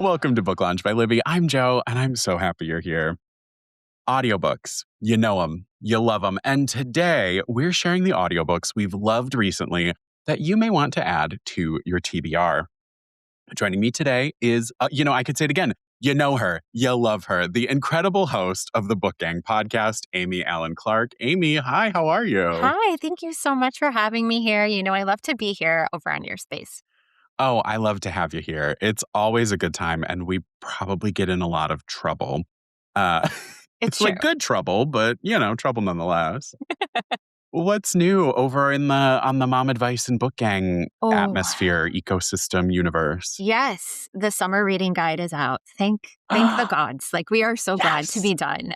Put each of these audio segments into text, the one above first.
Welcome to Book Launch by Libby. I'm Joe, and I'm so happy you're here. Audiobooks. You know them. You love them. And today, we're sharing the audiobooks we've loved recently that you may want to add to your TBR. Joining me today is, I could say it again. You know her. You love her. The incredible host of the Book Gang podcast, Amy Allen Clark. Amy, hi, how are you? Hi, thank you so much for having me here. I love to be here over on your space. Oh, I love to have you here. It's always a good time, and we probably get in a lot of trouble. Uh, It's like true. good trouble, but, trouble nonetheless. What's new over on the MomAdvice and Book Gang Oh, atmosphere, ecosystem, universe? yes, the summer reading guide is out. Thank the gods. We are so glad to Yes. be done.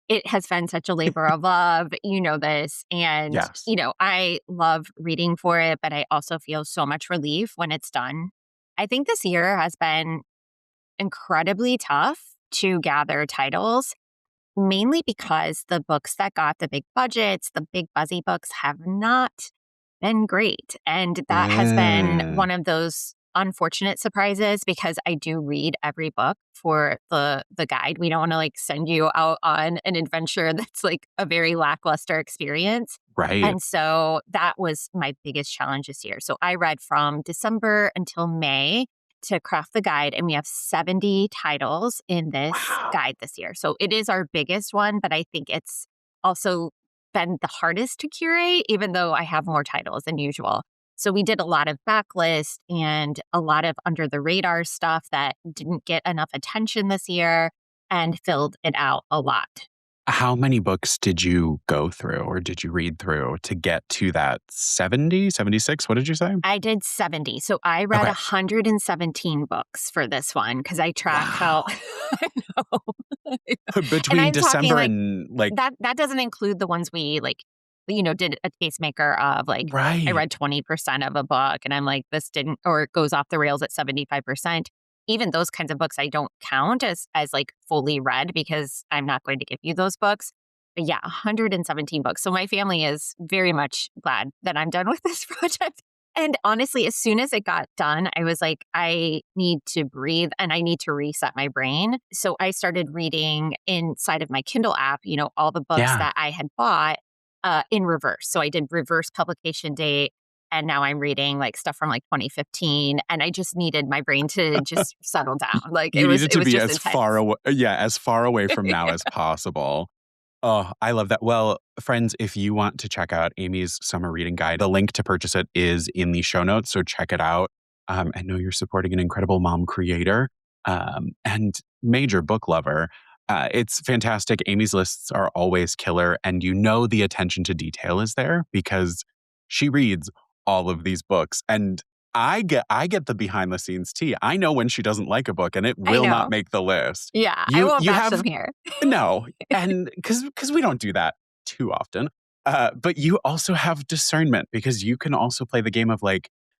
It has been such a labor of love. You know this. And, Yes. I love reading for it, but I also feel so much relief when it's done. I think this year has been incredibly tough to gather titles, mainly because the books that got the big budgets, the big buzzy books, have not been great. And that has been Mm. one of those unfortunate surprises because I do read every book for the guide. We don't want to send you out on an adventure that's a very lackluster experience. Right. And so that was my biggest challenge this year. So I read from December until May to craft the guide, and we have 70 titles in this Wow. guide this year. So it is our biggest one, but I think it's also been the hardest to curate, even though I have more titles than usual. So we did a lot of backlist and a lot of under the radar stuff that didn't get enough attention this year and filled it out a lot. How many books did you go through or did you read through to get to that 70, 76? What did you say? I did 70. So I read Okay. 117 books for this one because I track how Wow. I know. Between I'm talking December and that doesn't include the ones we did a tastemaker of I right. read 20% of a book and I'm this didn't, or it goes off the rails at 75%. Even those kinds of books I don't count as fully read because I'm not going to give you those books. But yeah, 117 books. So my family is very much glad that I'm done with this project. And honestly, as soon as it got done, I was I need to breathe and I need to reset my brain. So I started reading inside of my Kindle app, all the books Yeah. that I had bought in reverse. So I did reverse publication date. And now I'm reading stuff from 2015. And I just needed my brain to just settle down. You needed to be just as intense. far away from now as possible. Oh, I love that. Well, friends, if you want to check out Amy's summer reading guide, the link to purchase it is in the show notes. So check it out. I know you're supporting an incredible mom creator and major book lover. It's fantastic. Amy's lists are always killer. And the attention to detail is there because she reads all of these books. And I get the behind the scenes tea. I know when she doesn't like a book and it I will not know. make the list. Yeah, I won't You bash have them here. no, and because we don't do that too often. But you also have discernment because you can also play the game of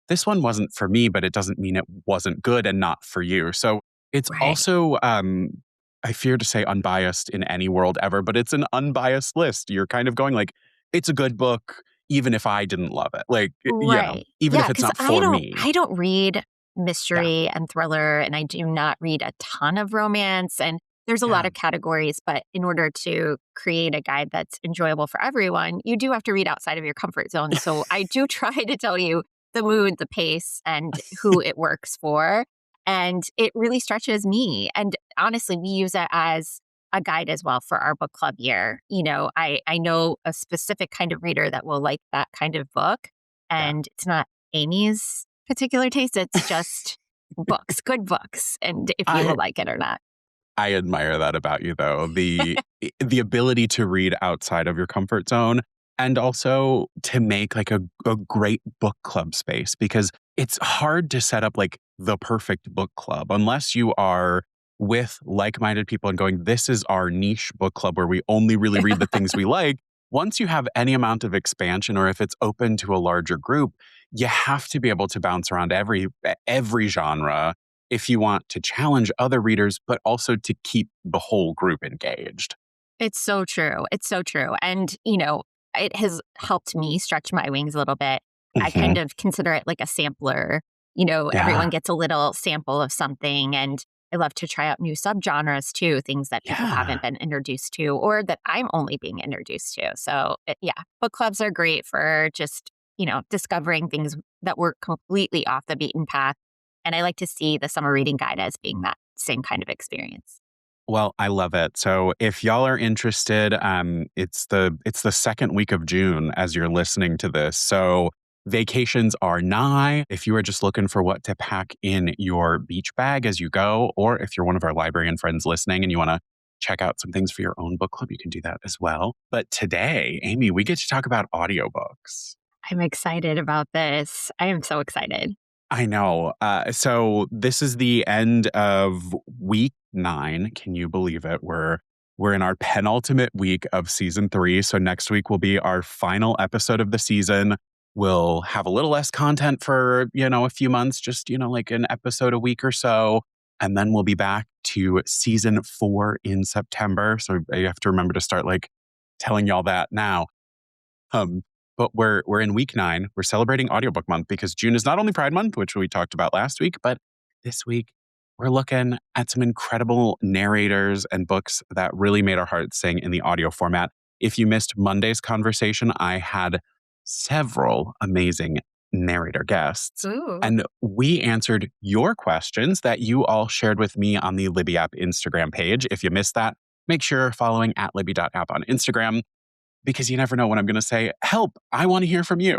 this one wasn't for me, but it doesn't mean it wasn't good and not for you. So it's Right. also, I fear to say unbiased in any world ever, but it's an unbiased list. You're kind of going it's a good book, even if I didn't love it. Right. Even Yeah, if it's because not for me. I don't read Yeah. mystery and thriller, and I do not read a ton of romance. And there's a lot Yeah. of categories, but in order to create a guide that's enjoyable for everyone, you do have to read outside of your comfort zone. So I do try to tell you the mood, the pace, and who it works for. And it really stretches me. And honestly, we use it as a guide as well for our book club year. I know a specific kind of reader that will like that kind of book. Yeah. And it's not Amy's particular taste. It's just books, good books. And if you will like it or not. I admire that about you, though. The ability to read outside of your comfort zone and also to make a great book club space because it's hard to set up the perfect book club unless you are with like-minded people and going, this is our niche book club where we only really read the things we like. Once you have any amount of expansion or if it's open to a larger group, you have to be able to bounce around every genre if you want to challenge other readers, but also to keep the whole group engaged. It's so true. It's so true. And, it has helped me stretch my wings a little bit. I kind of consider it like a sampler everyone Yeah. gets a little sample of something. And I love to try out new subgenres too, things that people Yeah. haven't been introduced to or that I'm only being introduced to. So, yeah, book clubs are great for just, discovering things that were completely off the beaten path. And I like to see the summer reading guide as being that same kind of experience. Well, I love it. So if y'all are interested, it's the second week of June as you're listening to this. So vacations are nigh. If you are just looking for what to pack in your beach bag as you go, or if you're one of our librarian friends listening and you want to check out some things for your own book club, you can do that as well. But today, Amy, we get to talk about audiobooks. I'm excited about this. I am so excited. I know. So this is the end of week 9. Can you believe it? We're in our penultimate week of season 3. So next week will be our final episode of the season. We'll have a little less content for, a few months, just, like an episode a week or so. And then we'll be back to season 4 in September. So I have to remember to start telling y'all that now. Um, but we're in week 9. We're celebrating Audiobook Month because June is not only Pride Month, which we talked about last week, but this week we're looking at some incredible narrators and books that really made our hearts sing in the audio format. If you missed Monday's conversation, I had several amazing narrator guests. Ooh. And we answered your questions that you all shared with me on the Libby app Instagram page. If you missed that, make sure you're following at Libby.app on Instagram, because you never know when I'm going to say, help, I want to hear from you.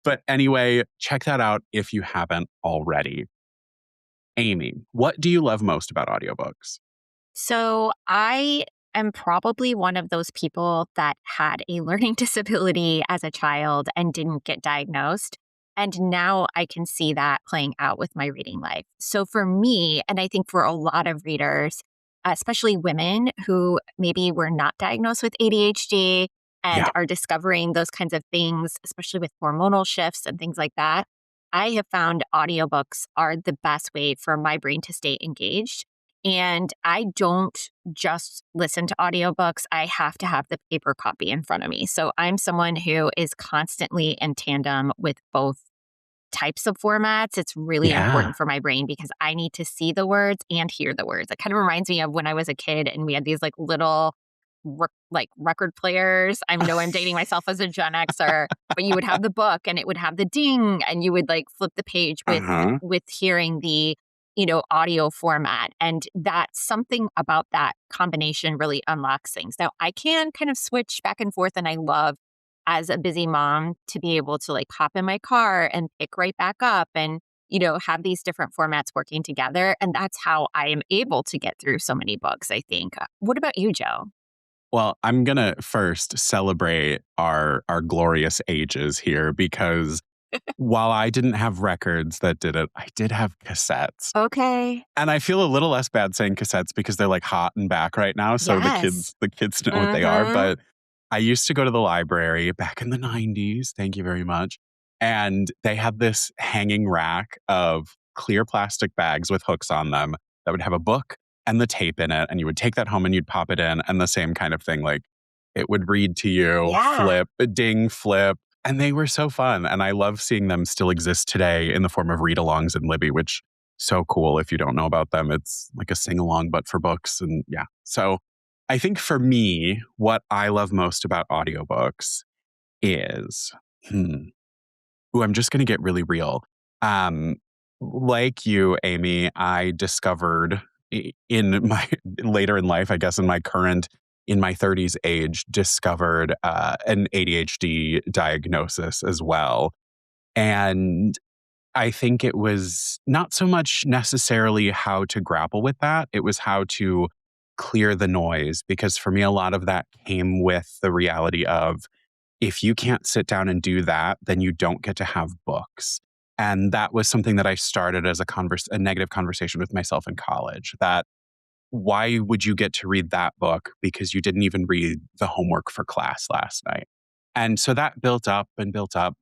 But anyway, check that out if you haven't already. Amy, what do you love most about audiobooks? So I am probably one of those people that had a learning disability as a child and didn't get diagnosed. And now I can see that playing out with my reading life. So for me, and I think for a lot of readers, especially women who maybe were not diagnosed with ADHD and Yeah. are discovering those kinds of things, especially with hormonal shifts and things like that, I have found audiobooks are the best way for my brain to stay engaged. And I don't just listen to audiobooks. I have to have the paper copy in front of me. So I'm someone who is constantly in tandem with both types of formats. It's really Yeah. important for my brain because I need to see the words and hear the words. It kind of reminds me of when I was a kid and we had these little record players. I know I'm dating myself as a Gen Xer, but you would have the book and it would have the ding and you would flip the page Uh-huh. with hearing the audio format. And that something about that combination really unlocks things. Now I can kind of switch back and forth and I love as a busy mom to be able to hop in my car and pick right back up and, have these different formats working together. And that's how I am able to get through so many books, I think. What about you, Joe? Well, I'm going to first celebrate our glorious ages here, because while I didn't have records that did it, I did have cassettes. Okay. And I feel a little less bad saying cassettes because they're hot and back right now. So Yes. the kids know what they are. But I used to go to the library back in the 90s. Thank you very much. And they had this hanging rack of clear plastic bags with hooks on them that would have a book and the tape in it. And you would take that home and you'd pop it in, and the same kind of thing. It would read to you, Yeah. flip, ding, flip. And they were so fun. And I love seeing them still exist today in the form of read-alongs in Libby, which so cool. If you don't know about them, it's like a sing-along, but for books. And yeah. So I think for me, what I love most about audiobooks is, I'm just going to get really real. Like you, Amy, I discovered in my later in life, I guess in my 30s age, discovered an ADHD diagnosis as well. And I think it was not so much necessarily how to grapple with that. It was how to clear the noise, because for me, a lot of that came with the reality of, if you can't sit down and do that, then you don't get to have books. And that was something that I started as a negative conversation with myself in college, that why would you get to read that book because you didn't even read the homework for class last night? And so that built up and built up.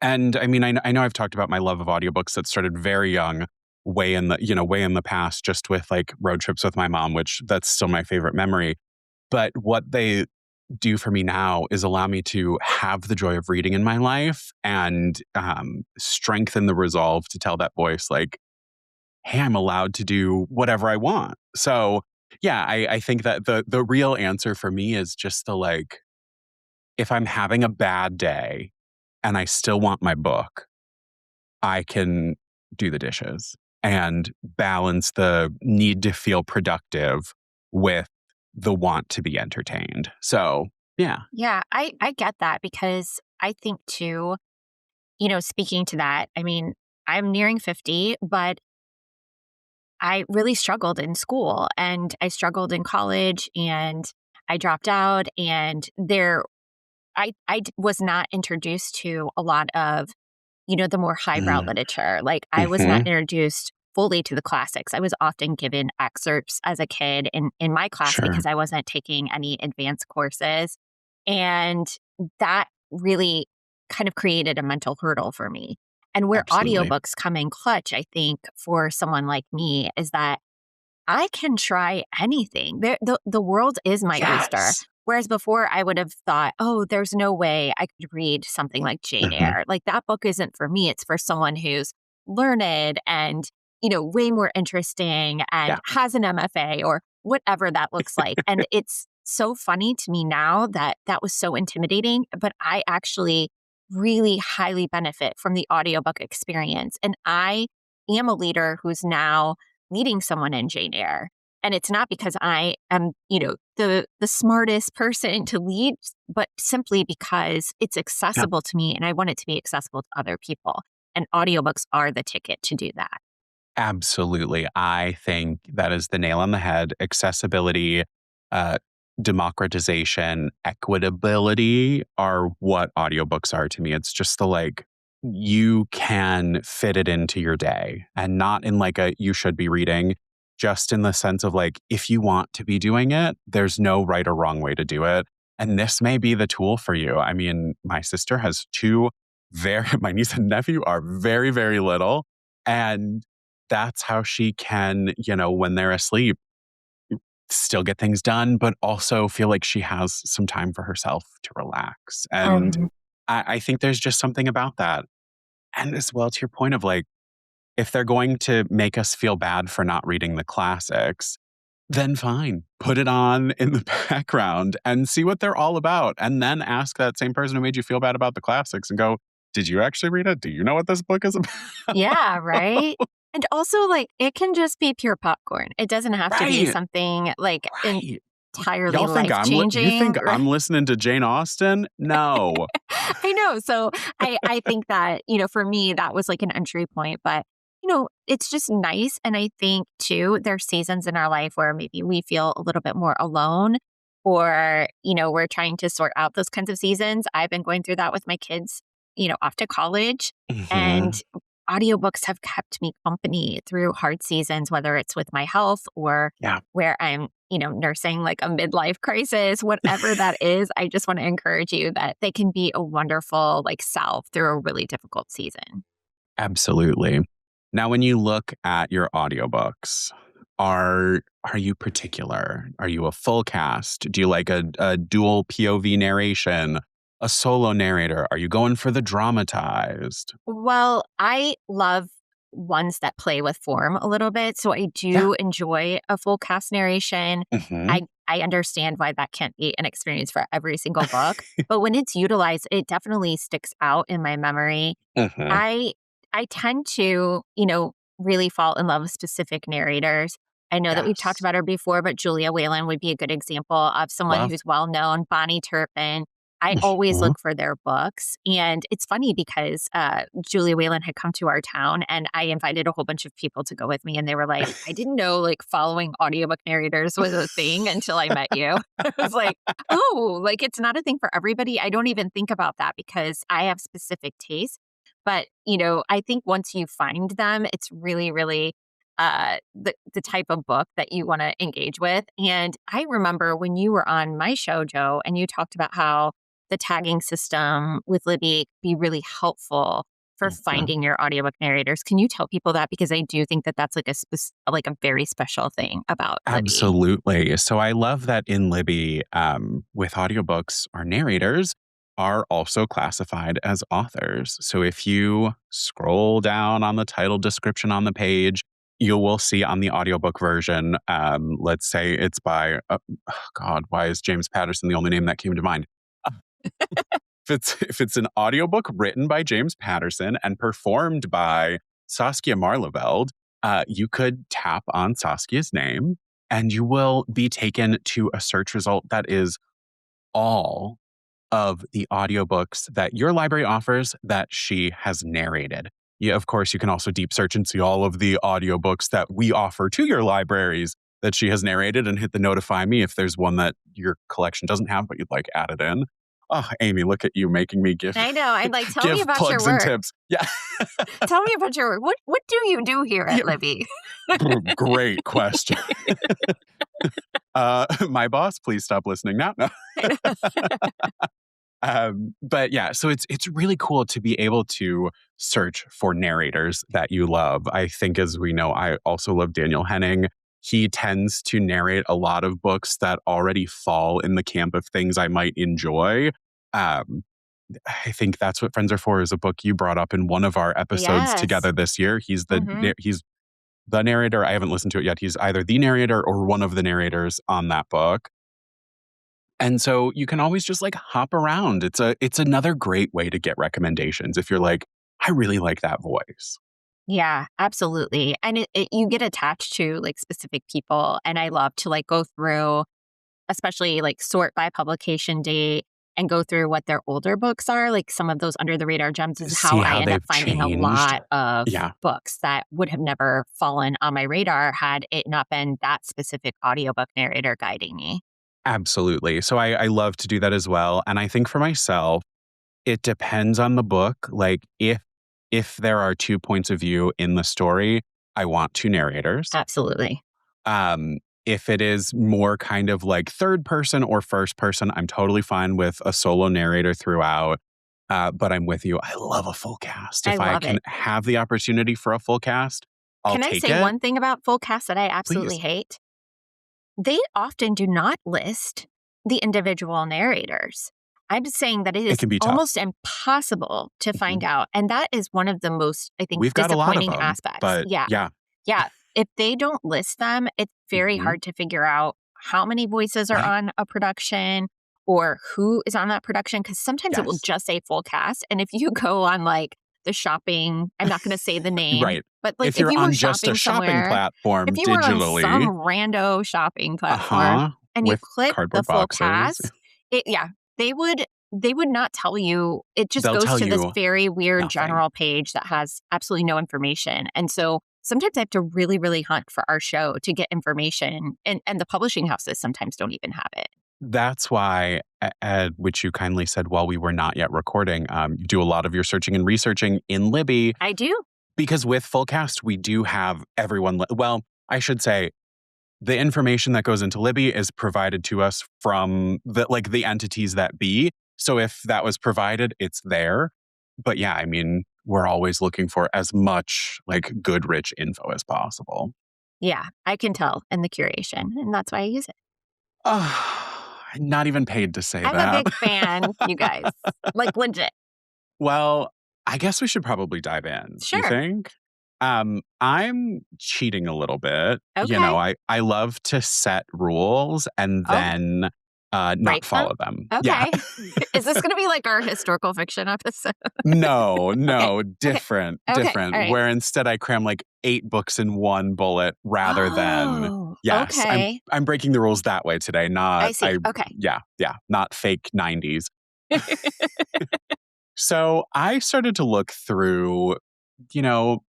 And I mean, I know I've talked about my love of audiobooks that started very young, way in the past, just with road trips with my mom, which that's still my favorite memory. But what they do for me now is allow me to have the joy of reading in my life and strengthen the resolve to tell that voice, like, hey, I'm allowed to do whatever I want. So, yeah, I think that the real answer for me is just the like, if I'm having a bad day and I still want my book, I can do the dishes and balance the need to feel productive with the want to be entertained. So, yeah. Yeah, I get that because I think too, speaking to that, I mean, I'm nearing 50, but I really struggled in school and I struggled in college and I dropped out and was not introduced to a lot of, the more highbrow Mm. literature. Like I was not Hmm. introduced fully to the classics. I was often given excerpts as a kid in my class Sure. because I wasn't taking any advanced courses. And that really kind of created a mental hurdle for me. And where Absolutely. audiobooks come in clutch, I think, for someone like me is that I can try anything. The world is my oyster. Yes. Whereas before, I would have thought, oh, there's no way I could read something like Jane Hmm. Eyre. Like that book isn't for me. It's for someone who's learned and, way more interesting and Yeah. has an MFA or whatever that looks like. And it's so funny to me now that that was so intimidating, but I actually really highly benefit from the audiobook experience. And I am a leader who's now leading someone in Jane Eyre. And it's not because I am, the smartest person to lead, but simply because it's Yeah. accessible to me and I want it to be accessible to other people. And audiobooks are the ticket to do that. Absolutely. I think that is the nail on the head. Accessibility, uh, democratization, equitability are what audiobooks are to me. It's just the like, you can fit it into your day and not in like a you should be reading, just in the sense of like, if you want to be doing it, there's no right or wrong way to do it. And this may be the tool for you. I mean, my sister has my niece and nephew are very, very little. And that's how she can, when they're asleep, still get things done, but also feel like she has some time for herself to relax. And Um, I think there's just something about that. And as well, to your point of like, if they're going to make us feel bad for not reading the classics, then fine, put it on in the background and see what they're all about. And then ask that same person who made you feel bad about the classics and go, did you actually read it? Do you know what this book is about? yeah, right. And also, like, it can just be pure popcorn. It doesn't have to be Right. something like Right. entirely Y'all think life you think changing. I'm listening to Jane Austen? No. I know. So I think that, for me, that was like an entry point. But, it's just nice. And I think too, there's seasons in our life where maybe we feel a little bit more alone or, we're trying to sort out those kinds of seasons. I've been going through that with my kids, off to college. And Mhm. audiobooks have kept me company through hard seasons, whether it's with my health or Yeah. where I'm, nursing like a midlife crisis, whatever that is. I just want to encourage you that they can be a wonderful like salve through a really difficult season. Absolutely. Now when you look at your audiobooks, are you particular? Are you a full cast? Do you like a dual POV narration? A solo narrator? Are you going for the dramatized? Well, I love ones that play with form a little bit. So I Yeah. do enjoy a full cast narration. Mhm. I understand why that can't be an experience for every single book. But when it's utilized, it definitely sticks out in my memory. Mhm. I I tend to, really fall in love with specific narrators. I know that we've talked Yes. about her before, but Julia Whalen would be a good example of someone Love. who's well known. Bonnie Turpin. I always Mhm. look for their books. And it's funny because Julia Whalen had come to our town and I invited a whole bunch of people to go with me. And they were like, I didn't know like following audiobook narrators was a thing until I met you. I was like, oh, like it's not a thing for everybody. I don't even think about that because I have specific tastes. But, I think once you find them, it's really, really the type of book that you want to engage with. And I remember when you were on my show, Joe, and you talked about how the tagging system with Libby be really helpful for finding your audiobook narrators. Can you tell people that? Because I do think that that's like a very special thing about Libby. Absolutely. So I love that in Libby, with audiobooks, our narrators are also classified as authors. So if you scroll down on the title description on the page, you will see on the audiobook version, let's say it's by, God, why is James Patterson the only name that came to mind? If it's an audiobook written by James Patterson and performed by Saskia Marleveld, you could tap on Saskia's name and you will be taken to a search result that is all of the audiobooks that your library offers that she has narrated. Yeah, of course, you can also deep search and see all of the audiobooks that we offer to your libraries that she has narrated and hit the notify me if there's one that your collection doesn't have but you'd like added in. Oh, Amy, look at you making me give I know. I'm like, tell me give about your plugs and work. tips. Yeah. Tell me about your work. What do you do here at Libby? Great question. My boss, please stop listening now. No. But yeah, so it's really cool to be able to search for narrators that you love. I think, as we know, I also love Daniel Henning. He tends to narrate a lot of books that already fall in the camp of things I might enjoy. Um, I think That's What Friends Are For is a book you brought up in one of our episodes together this year. He's he's the narrator. I haven't listened to it yet. He's either the narrator or one of the narrators on that book. And so you can always just like hop around. It's another great way to get recommendations if you're like, I really like that voice. Yeah, absolutely. And you get attached to like specific people. And I love to like go through, especially like sort by publication date and go through what their older books are. Like some of those under the radar gems is how See I how end up they've finding a changed. lot of Yeah, books that would have never fallen on my radar had it not been that specific audiobook narrator guiding me. absolutely. So I love to do that as well. And I think for myself, it depends on the book. Like if there are two points of view in the story, I want two narrators. Absolutely. Um, if it is more kind of like third person or first person, I'm totally fine with a solo narrator throughout. But I'm with you. I love a full cast. I If I love can it. have the opportunity for a full cast, I'll Can I take say it. one thing about full cast that I absolutely Please. hate? They often do not list the individual narrators. I'm saying that it It is can be tough. almost impossible to find Mhm. out. And that is one of the most, I think, We've got a lot of disappointing them, aspects. but Yeah. yeah. Yeah. If they don't list them, it's very Mhm. hard to figure out how many voices are Right. on a production or who is on that production. Cause sometimes it will Yes. just say full cast. And if you go on like the shopping, I'm not going to say the name, Right. but like If if you're you were on just a shopping shopping somewhere, if platform you were on some digitally, rando shopping platform uh-huh, and you with click the cardboard full boxes, cast, yeah, they would not tell you. It just they'll goes tell to this you very weird nothing. general page that has absolutely no information. And so sometimes I have to really, really hunt for our show to get information. And the publishing houses sometimes don't even have it. That's why, Ed, which you kindly said while we were not yet recording, you do a lot of your searching and researching in Libby, I do. because with full cast, we do have everyone. Well, I should say the information that goes into Libby is provided to us from the entities that be. So if that was provided, it's there. But yeah, I mean, we're always looking for as much like good, rich info as possible. Yeah, I can tell in the curation. And that's why I use it. I'm not even paid to say I'm a that. big fan, you guys. Like legit. Well, I guess we should probably dive in. You Sure. think? I'm cheating a little bit. You Okay. know, I love to set rules and Oh, then not break them? follow them. Yeah. Okay. Is this going to be like our historical fiction episode? No, Okay. no, Okay. different, Okay. different. All right. Where instead I cram like 8 books in one bullet rather than Oh, yes, okay. I'm breaking the rules that way today. I Not see. Okay. yeah, not fake 90s. So I started to look through,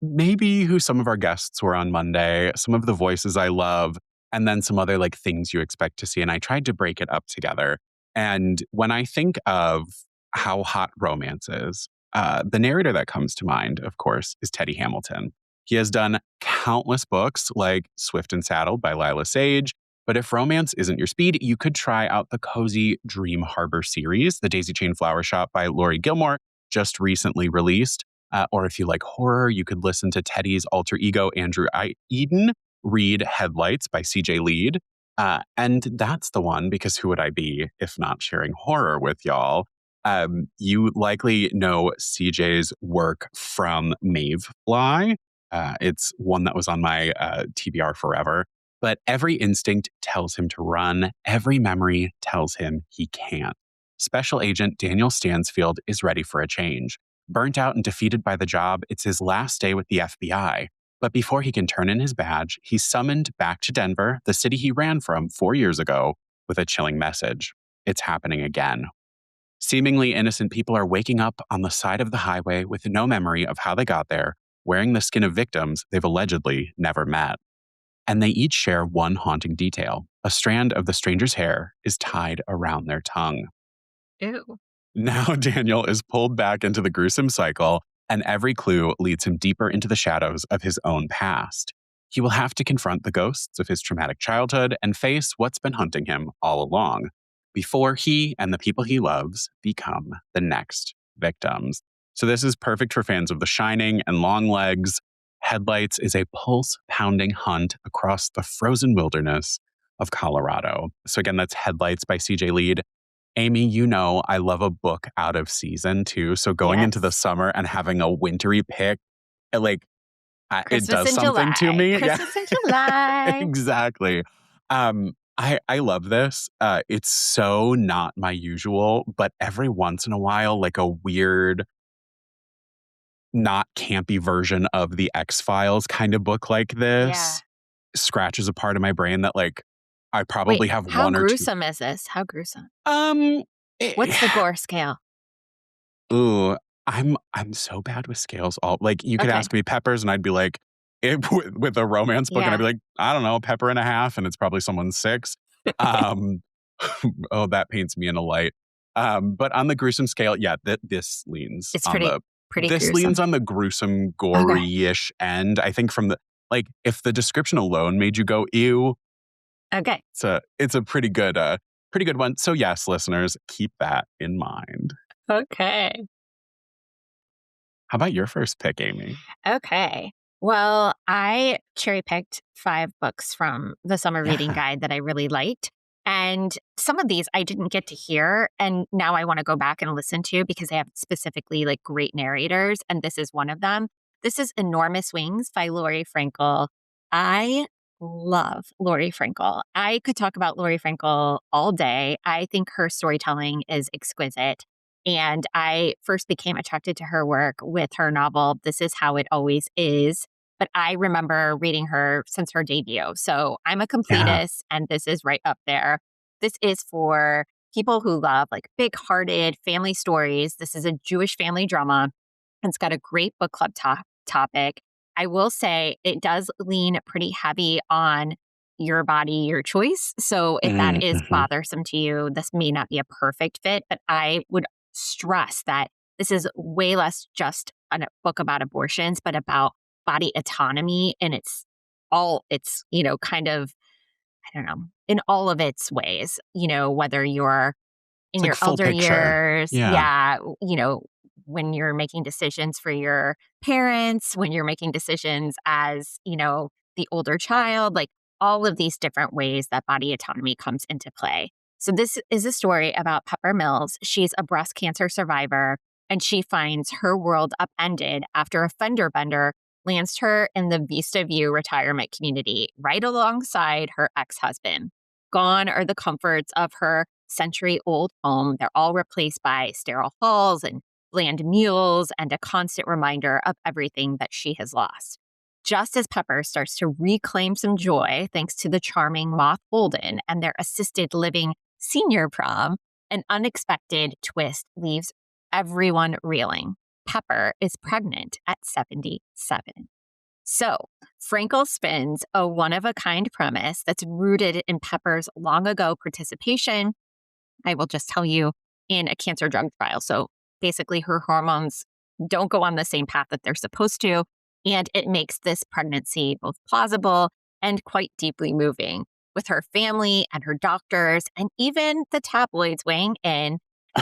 maybe who some of our guests were on Monday, some of the voices I love, and then some other like things you expect to see. And I tried to break it up together. And when I think of how hot romance is, the narrator that comes to mind, of course, is Teddy Hamilton. He has done countless books like Swift and Saddled by Lila Sage. But if romance isn't your speed, you could try out the cozy Dream Harbor series. The Daisy Chain Flower Shop by Laurie Gilmore just recently released. Or if you like horror, you could listen to Teddy's alter ego, Andrew Eden, read Headlights by CJ Lead. And that's the one, because who would I be if not sharing horror with y'all? You likely know CJ's work from Mavefly. It's one that was on my TBR forever. But every instinct tells him to run. Every memory tells him he can't. Special Agent Daniel Stansfield is ready for a change. Burnt out and defeated by the job, it's his last day with the FBI. But before he can turn in his badge, he's summoned back to Denver, the city he ran from 4 years ago, with a chilling message. It's happening again. Seemingly innocent people are waking up on the side of the highway with no memory of how they got there, wearing the skin of victims they've allegedly never met. And they each share one haunting detail. A strand of the stranger's hair is tied around their tongue. Ew. Now Daniel is pulled back into the gruesome cycle, and every clue leads him deeper into the shadows of his own past. He will have to confront the ghosts of his traumatic childhood and face what's been hunting him all along, before he and the people he loves become the next victims. So this is perfect for fans of The Shining and Longlegs. Headlights is a pulse-pounding hunt across the frozen wilderness of Colorado. So again, that's Headlights by CJ Lead. Amy, you know I love a book out of season too. So going into the summer and having a wintry pick, it does something to me. Christmas in July. Exactly. I love this. It's so not my usual, but every once in a while, like a weird, not campy version of the X-Files kind of book like this scratches a part of my brain that I probably have how one or two. How gruesome is this? How gruesome? What's the gore scale? Ooh, I'm so bad with scales. You could ask me peppers, and I'd be like, with a romance book, and I'd be like, I don't know, 1.5, and it's probably someone's 6. Oh, that paints me in a light. But on the gruesome scale, this leans. It's on pretty this gruesome. leans on the gruesome, gory-ish end. I think from the if the description alone made you go ew. Okay. It's a pretty good one. So yes, listeners, keep that in mind. Okay. How about your first pick, Amy? Okay. Well, I cherry-picked 5 books from the summer reading guide that I really liked. And some of these I didn't get to hear, and now I want to go back and listen to because they have specifically great narrators, and this is one of them. This is Enormous Wings by Lori Frankel. I love Lori Frankel. I could talk about Lori Frankel all day. I think her storytelling is exquisite. And I first became attracted to her work with her novel, This Is How It Always Is. But I remember reading her since her debut. So I'm a completist, and this is right up there. This is for people who love big-hearted family stories. This is a Jewish family drama. It's got a great book club topic. I will say it does lean pretty heavy on your body, your choice. So if that is bothersome to you, this may not be a perfect fit. But I would stress that this is way less just a book about abortions, but about body autonomy, and it's kind of, I don't know, in all of its ways, whether you're in your elder years, when you're making decisions for your parents, when you're making decisions as, the older child, all of these different ways that body autonomy comes into play. So this is a story about Pepper Mills. She's a breast cancer survivor, and she finds her world upended after a fender bender lands her in the Vista View retirement community right alongside her ex-husband. Gone are the comforts of her century-old home. They're all replaced by sterile halls and bland meals and a constant reminder of everything that she has lost. Just as Pepper starts to reclaim some joy thanks to the charming Moth Holden and their assisted living senior prom, an unexpected twist leaves everyone reeling. Pepper is pregnant at 77. So Frankel spins a one-of-a-kind premise that's rooted in Pepper's long-ago participation, I will just tell you, in a cancer drug trial. So basically her hormones don't go on the same path that they're supposed to, and it makes this pregnancy both plausible and quite deeply moving. With her family and her doctors and even the tabloids weighing in,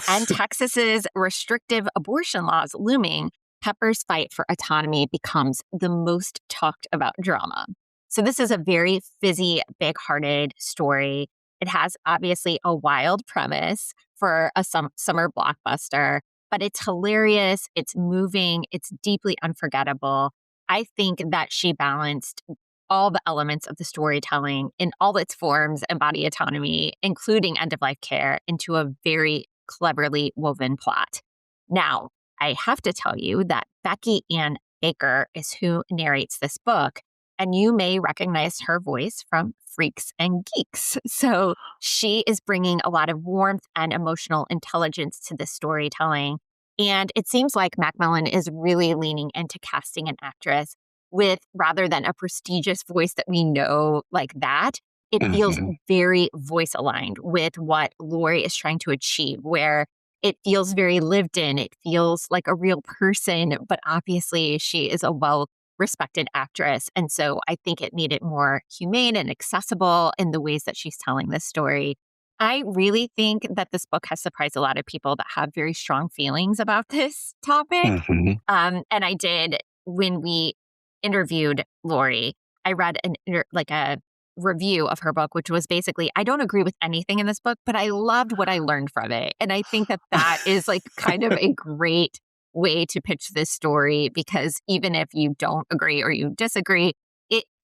and Texas's restrictive abortion laws looming, Pepper's fight for autonomy becomes the most talked about drama. So this is a very fizzy, big-hearted story. It has obviously a wild premise for a summer blockbuster, but it's hilarious, it's moving, it's deeply unforgettable. I think that she balanced all the elements of the storytelling in all its forms and body autonomy, including end-of-life care, into a very cleverly woven plot. Now, I have to tell you that Becky Ann Baker is who narrates this book, and you may recognize her voice from Freaks and Geeks. So she is bringing a lot of warmth and emotional intelligence to this storytelling. And it seems like Macmillan is really leaning into casting an actress with, rather than a prestigious voice that we know like that, it feels Mhm. very voice aligned with what Lori is trying to achieve, where it feels very lived in. It feels like a real person, but obviously she is a well respected actress. And so I think it made it more humane and accessible in the ways that she's telling this story. I really think that this book has surprised a lot of people that have very strong feelings about this topic. Mhm. And I did, when we interviewed Lori, I read a review of her book, which was basically, I don't agree with anything in this book, but I loved what I learned from it. And I think that that is like kind of a great way to pitch this story, because even if you don't agree or you disagree,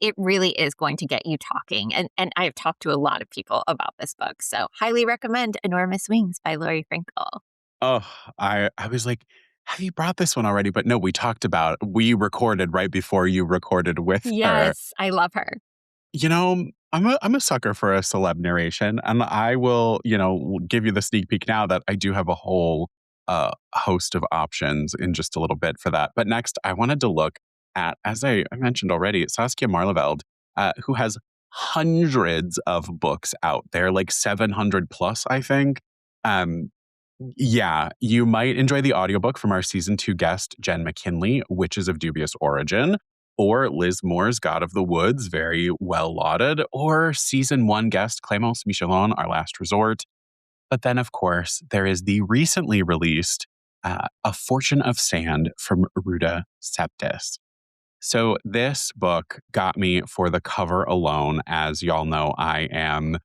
it really is going to get you talking. And I've talked to a lot of people about this book. So highly recommend Enormous Wings by Lori Frankel. Oh, I was like, "Have you brought this one already?" But no, we recorded right before you recorded with her. Yes, I love her. You know, I'm a sucker for a celeb narration, and I will, give you the sneak peek now that I do have a whole host of options in just a little bit for that. But next, I wanted to look at, as I mentioned already, Saskia Marleveld, who has hundreds of books out there, like 700 plus, I think. Um, yeah, you might enjoy the audiobook from our season 2 guest, Jen McKinley, Witches of Dubious Origin, or Liz Moore's God of the Woods, very well lauded, or season 1 guest, Clémence Michelon, Our Last Resort. But then, of course, there is the recently released A Fortune of Sand from Ruta Septis. So this book got me for the cover alone. As y'all know, I am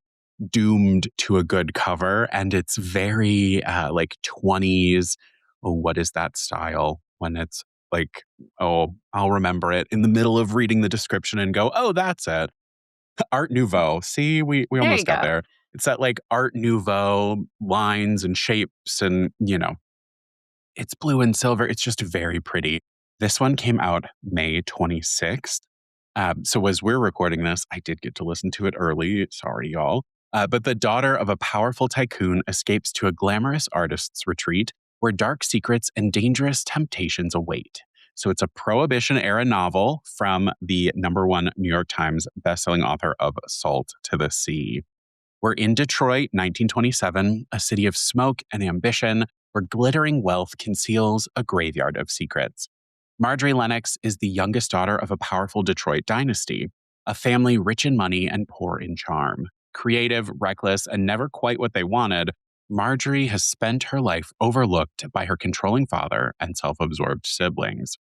doomed to a good cover, and it's very like 20s. Oh, what is that style when it's like, oh, I'll remember it in the middle of reading the description and go, oh, that's it. Art Nouveau. See, we There you almost got go. there. It's that like Art Nouveau lines and shapes, and it's blue and silver. It's just very pretty. This one came out May 26th. So as we're recording this, I did get to listen to it early. Sorry, y'all. But the daughter of a powerful tycoon escapes to a glamorous artist's retreat where dark secrets and dangerous temptations await. So it's a Prohibition era novel from the #1 New York Times bestselling author of Salt to the Sea. We're in Detroit, 1927, a city of smoke and ambition where glittering wealth conceals a graveyard of secrets. Marjorie Lennox is the youngest daughter of a powerful Detroit dynasty, a family rich in money and poor in charm. Creative, reckless, and never quite what they wanted, Marjorie has spent her life overlooked by her controlling father and self absorbed siblings.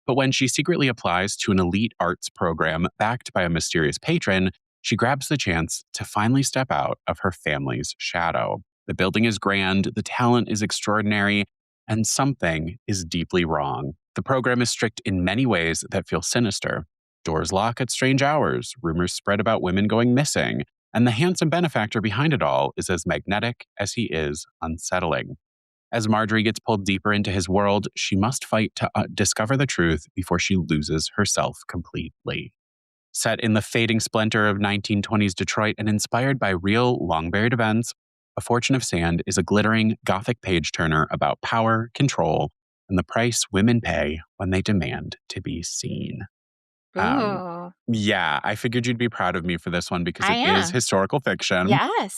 But when she secretly applies to an elite arts program backed by a mysterious patron, she grabs the chance to finally step out of her family's shadow. The building is grand, the talent is extraordinary, and something is deeply wrong. The program is strict in many ways that feel sinister. Doors lock at strange hours, rumors spread about women going missing, and the handsome benefactor behind it all is as magnetic as he is unsettling. As Marjorie gets pulled deeper into his world, she must fight to discover the truth before she loses herself completely. Set in the fading splendor of 1920s Detroit and inspired by real long-buried events, A Fortune of Sand is a glittering Gothic page-turner about power, control, and the price women pay when they demand to be seen. Um, Ooh, yeah, I figured you'd be proud of me for this one because I it is am. historical fiction, Yes.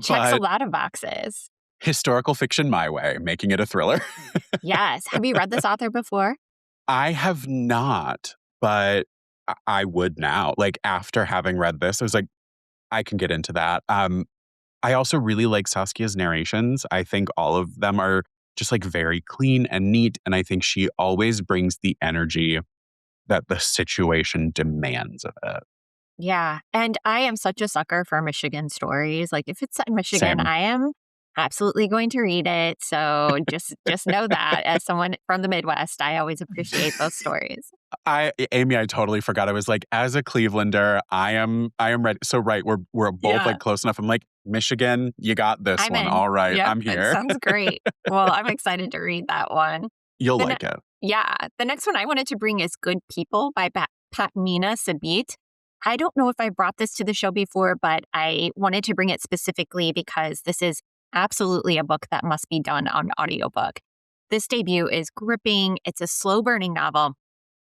Checks a but lot of boxes. historical fiction my way, making it a thriller. Yes. Have you read this author before? I have not, but I would now. Like after having read this, I was like, I can get into that. I also really like Saskia's narrations. I think all of them are just like very clean and neat. And I think she always brings the energy that the situation demands of it. Yeah. And I am such a sucker for Michigan stories. Like if it's set in Michigan, Same. I am absolutely going to read it. So just know that as someone from the Midwest, I always appreciate those stories. Amy, I totally forgot. I was like, as a Clevelander, I am ready. So right, we're both Yeah. like close enough. I'm like, Michigan, you got this I'm one. in. All right, Yep. I'm It here. sounds great. Well, I'm excited to read that one. You'll The ne- like it. yeah. The next one I wanted to bring is Good People by Patmina Sabit. I don't know if I brought this to the show before, but I wanted to bring it specifically because this is absolutely a book that must be done on audiobook. This debut is gripping. It's a slow burning novel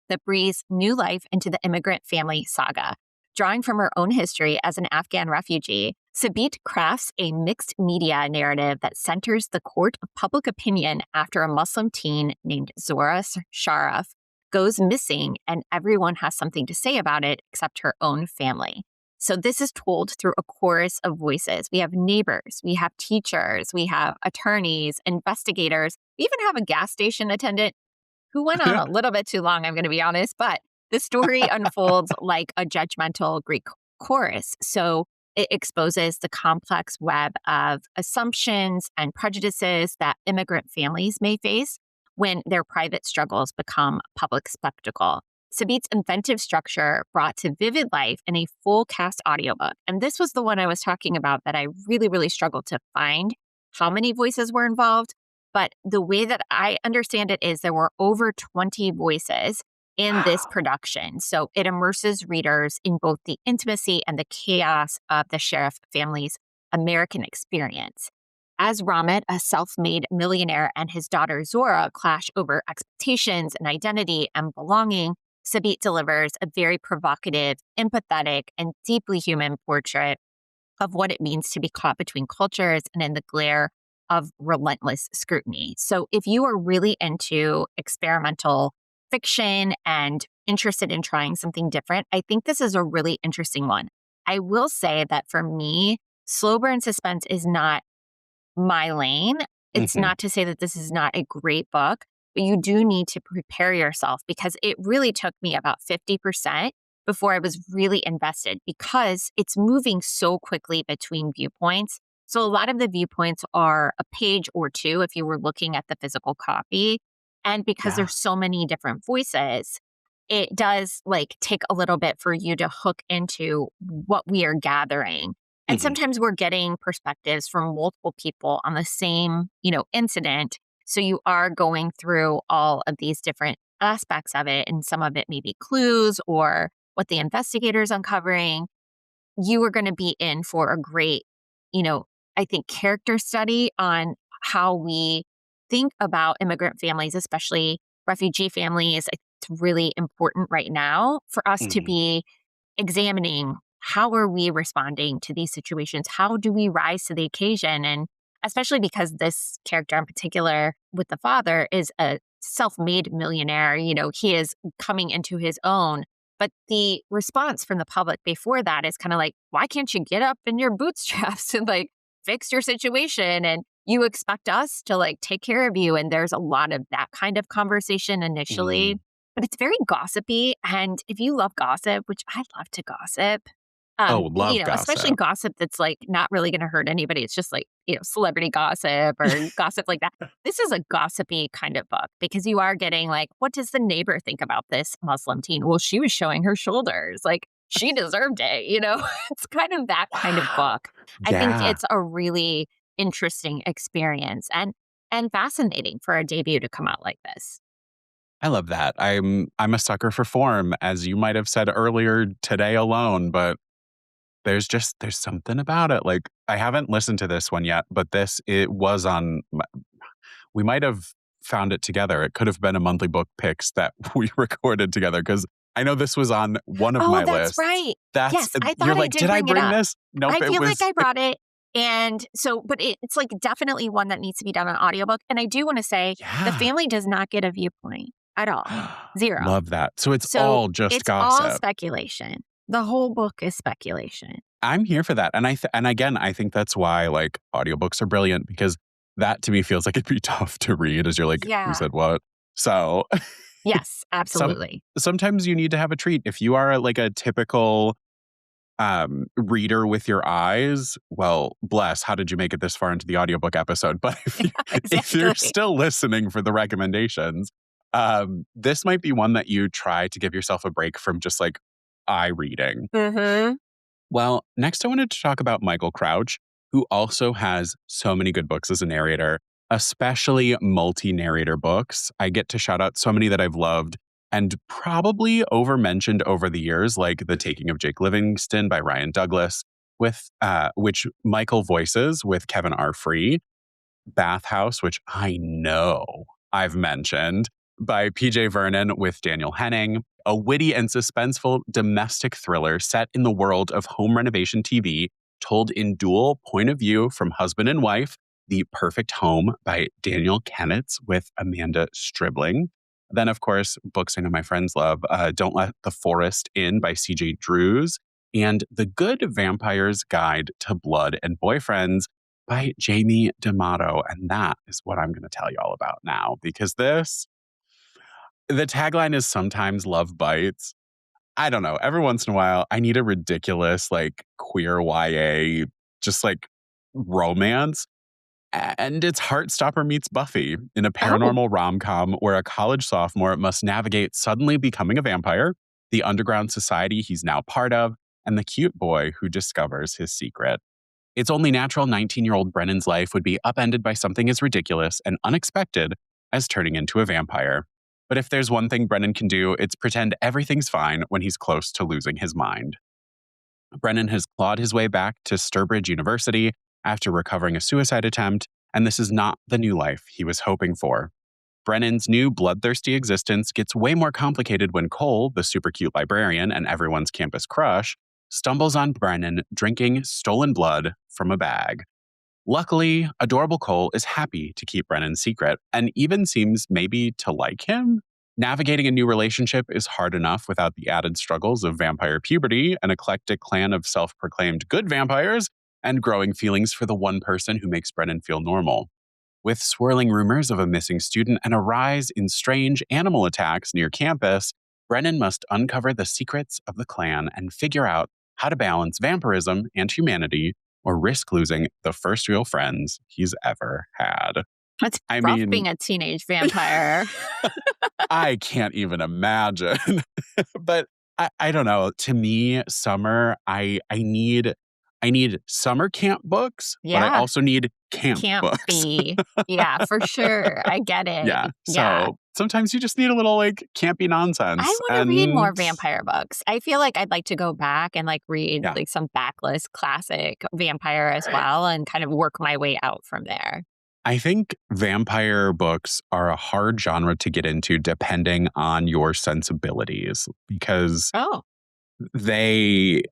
that breathes new life into the immigrant family saga. Drawing from her own history as an Afghan refugee, Sabit crafts a mixed media narrative that centers the court of public opinion after a Muslim teen named Zora Sharaf goes missing, and everyone has something to say about it except her own family. So this is told through a chorus of voices. We have neighbors, we have teachers, we have attorneys, investigators, we even have a gas station attendant who went on a little bit too long, I'm going to be honest, but the story unfolds like a judgmental Greek chorus. So it exposes the complex web of assumptions and prejudices that immigrant families may face when their private struggles become public spectacle. Sabit's inventive structure brought to vivid life in a full cast audiobook. And this was the one I was talking about that I really, really struggled to find how many voices were involved. But the way that I understand it is there were over 20 voices in this Wow. production. So it immerses readers in both the intimacy and the chaos of the Sheriff family's American experience. As Ramit, a self-made millionaire, and his daughter Zora clash over expectations and identity and belonging, Sabit delivers a very provocative, empathetic, and deeply human portrait of what it means to be caught between cultures and in the glare of relentless scrutiny. So if you are really into experimental fiction and interested in trying something different, I think this is a really interesting one. I will say that for me, slow burn suspense is not my lane. It's Mhm. not to say that this is not a great book, but you do need to prepare yourself because it really took me about 50% before I was really invested because it's moving so quickly between viewpoints. So a lot of the viewpoints are a page or two if you were looking at the physical copy. And because Yeah. there's so many different voices, it does like take a little bit for you to hook into what we are gathering. And Mhm. sometimes we're getting perspectives from multiple people on the same, incident. So you are going through all of these different aspects of it, and some of it may be clues or what the investigator's uncovering. You are going to be in for a great, you know, I think character study on how we think about immigrant families, especially refugee families. It's really important right now for us to Mhm. be examining how are we responding to these situations? How do we rise to the occasion? And especially because this character in particular with the father is a self-made millionaire, he is coming into his own. But the response from the public before that is kind of like, why can't you get up in your bootstraps and like fix your situation? And you expect us to like take care of you. And there's a lot of that kind of conversation initially, Mhm. but it's very gossipy. And if you love gossip, which I love to gossip, Oh, love especially gossip. gossip that's like not really going to hurt anybody. It's just like, celebrity gossip or gossip like that. This is a gossipy kind of book because you are getting like, what does the neighbor think about this Muslim teen? Well, she was showing her shoulders. Like she deserved it. It's kind of that kind of Wow. book. I think Yeah. it's a really interesting experience and fascinating for a debut to come out like this. I love that. I'm a sucker for form, as you might have said earlier today alone, but there's something about it. Like I haven't listened to this one yet, but it was on we might have found it together. It could have been a monthly book picks that we recorded together because I know this was on one of Oh, my that's lists. right. That's Yes, I you're thought I like, did did I bring it bring up. this? Nope, I it feel like was I brought it. And so, but it's like definitely one that needs to be done on audiobook. And I do want to say the yeah. family does not get a viewpoint at all. Zero. Love that. So it's So all just it's all gossip. speculation. The whole book is speculation. I'm here for that. And and again, I think that's why like audiobooks are brilliant because that to me feels like it'd be tough to read as you're like, who Yeah. said what? So Yes, some absolutely. sometimes you need to have a treat. If you are like a typical reader with your eyes, well, bless, how did you make it this far into the audiobook episode? But Yeah, if you're exactly. still listening for the recommendations, this might be one that you try to give yourself a break from just like eye reading. Mm-hmm. Well, next I wanted to talk about Michael Crouch, who also has so many good books as a narrator, especially multi-narrator books. I get to shout out so many that I've loved and probably over-mentioned over the years, like The Taking of Jake Livingston by Ryan Douglas, with which Michael voices with Kevin R. Free. Bathhouse, which I know I've mentioned, by PJ Vernon with Daniel Henning, a witty and suspenseful domestic thriller set in the world of home renovation TV, told in dual point of view from husband and wife. The Perfect Home by Daniel Kennitz with Amanda Stribling. Then, of course, books I know my friends love, Don't Let the Forest In by CJ Drews, and The Good Vampire's Guide to Blood and Boyfriends by Jamie D'Amato. And that is what I'm going to tell you all about now, because the tagline is sometimes love bites. I don't know. Every once in a while, I need a ridiculous, like queer YA, just like romance. And it's Heartstopper meets Buffy in a Oh, paranormal rom-com where a college sophomore must navigate suddenly becoming a vampire, the underground society he's now part of, and the cute boy who discovers his secret. It's only natural 19-year-old Brennan's life would be upended by something as ridiculous and unexpected as turning into a vampire. But if there's one thing Brennan can do, it's pretend everything's fine when he's close to losing his mind. Brennan has clawed his way back to Sturbridge University after recovering a suicide attempt, and this is not the new life he was hoping for. Brennan's new bloodthirsty existence gets way more complicated when Cole, the super cute librarian and everyone's campus crush, stumbles on Brennan drinking stolen blood from a bag. Luckily, adorable Cole is happy to keep Brennan's secret and even seems maybe to like him. Navigating a new relationship is hard enough without the added struggles of vampire puberty, an eclectic clan of self proclaimed good vampires, and growing feelings for the one person who makes Brennan feel normal. With swirling rumors of a missing student and a rise in strange animal attacks near campus, Brennan must uncover the secrets of the clan and figure out how to balance vampirism and humanity or risk losing the first real friends he's ever had. it's I rough mean, being a teenage vampire. I can't even imagine. But I don't know. To me, summer, I need summer camp books, but I Yeah, also need camp can't books. be. Yeah, for sure. I get it. Yeah. Yeah. So sometimes you just need a little like campy I nonsense. want to read more And vampire books. I feel like I'd like to go back and like read yeah, like some backlist classic vampire as well and kind of work my way out from there. I think vampire books are a hard genre to get into depending on your sensibilities because Oh, they.